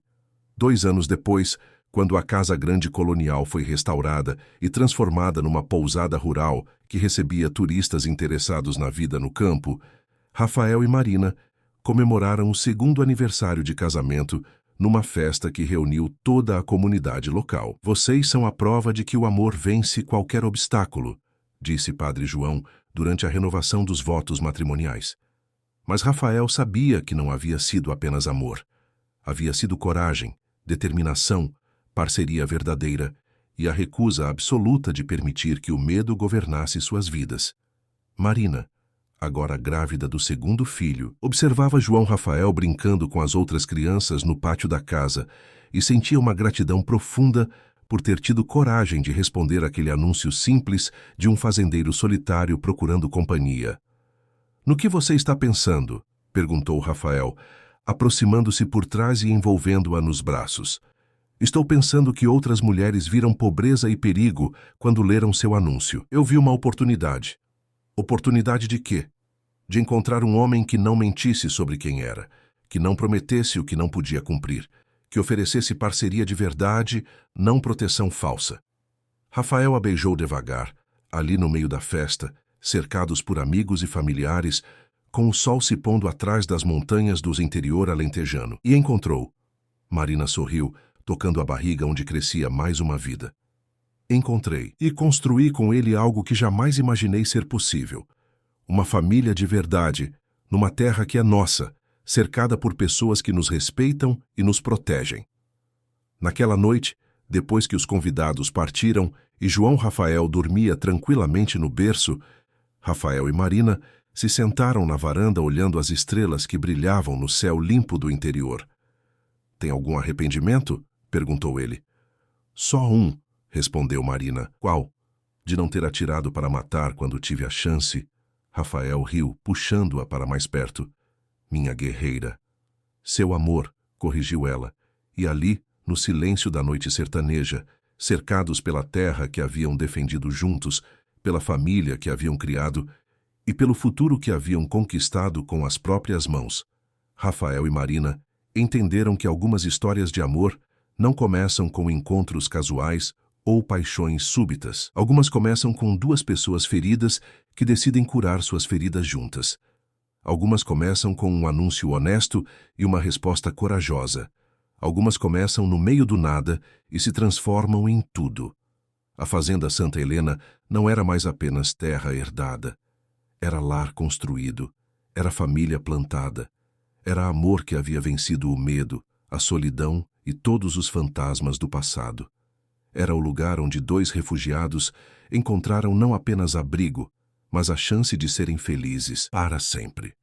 2 anos depois, quando a Casa Grande Colonial foi restaurada e transformada numa pousada rural que recebia turistas interessados na vida no campo, Rafael e Marina comemoraram o 2º aniversário de casamento numa festa que reuniu toda a comunidade local. Vocês são a prova de que o amor vence qualquer obstáculo, disse Padre João durante a renovação dos votos matrimoniais. Mas Rafael sabia que não havia sido apenas amor. Havia sido coragem, determinação, parceria verdadeira e a recusa absoluta de permitir que o medo governasse suas vidas. Marina, agora grávida do 2º filho, observava João Rafael brincando com as outras crianças no pátio da casa e sentia uma gratidão profunda por ter tido coragem de responder àquele anúncio simples de um fazendeiro solitário procurando companhia. No que você está pensando? Perguntou Rafael, aproximando-se por trás e envolvendo-a nos braços. Estou pensando que outras mulheres viram pobreza e perigo quando leram seu anúncio. Eu vi uma oportunidade. Oportunidade de quê? De encontrar um homem que não mentisse sobre quem era, que não prometesse o que não podia cumprir, que oferecesse parceria de verdade, não proteção falsa. Rafael a beijou devagar, ali no meio da festa, cercados por amigos e familiares, com o sol se pondo atrás das montanhas do interior alentejano. E encontrou. Marina sorriu, tocando a barriga onde crescia mais uma vida. Encontrei e construí com ele algo que jamais imaginei ser possível. Uma família de verdade, numa terra que é nossa, cercada por pessoas que nos respeitam e nos protegem. Naquela noite, depois que os convidados partiram e João Rafael dormia tranquilamente no berço, Rafael e Marina se sentaram na varanda olhando as estrelas que brilhavam no céu limpo do interior. "Tem algum arrependimento?" perguntou ele. "Só um", respondeu Marina. "Qual?" "De não ter atirado para matar quando tive a chance." Rafael riu, puxando-a para mais perto. "Minha guerreira." "Seu amor", corrigiu ela, e ali, no silêncio da noite sertaneja, cercados pela terra que haviam defendido juntos, pela família que haviam criado e pelo futuro que haviam conquistado com as próprias mãos, Rafael e Marina entenderam que algumas histórias de amor não começam com encontros casuais ou paixões súbitas. Algumas começam com duas pessoas feridas que decidem curar suas feridas juntas. Algumas começam com um anúncio honesto e uma resposta corajosa. Algumas começam no meio do nada e se transformam em tudo. A fazenda Santa Helena não era mais apenas terra herdada. Era lar construído, era família plantada, era amor que havia vencido o medo, a solidão e todos os fantasmas do passado. Era o lugar onde dois refugiados encontraram não apenas abrigo, mas a chance de serem felizes para sempre.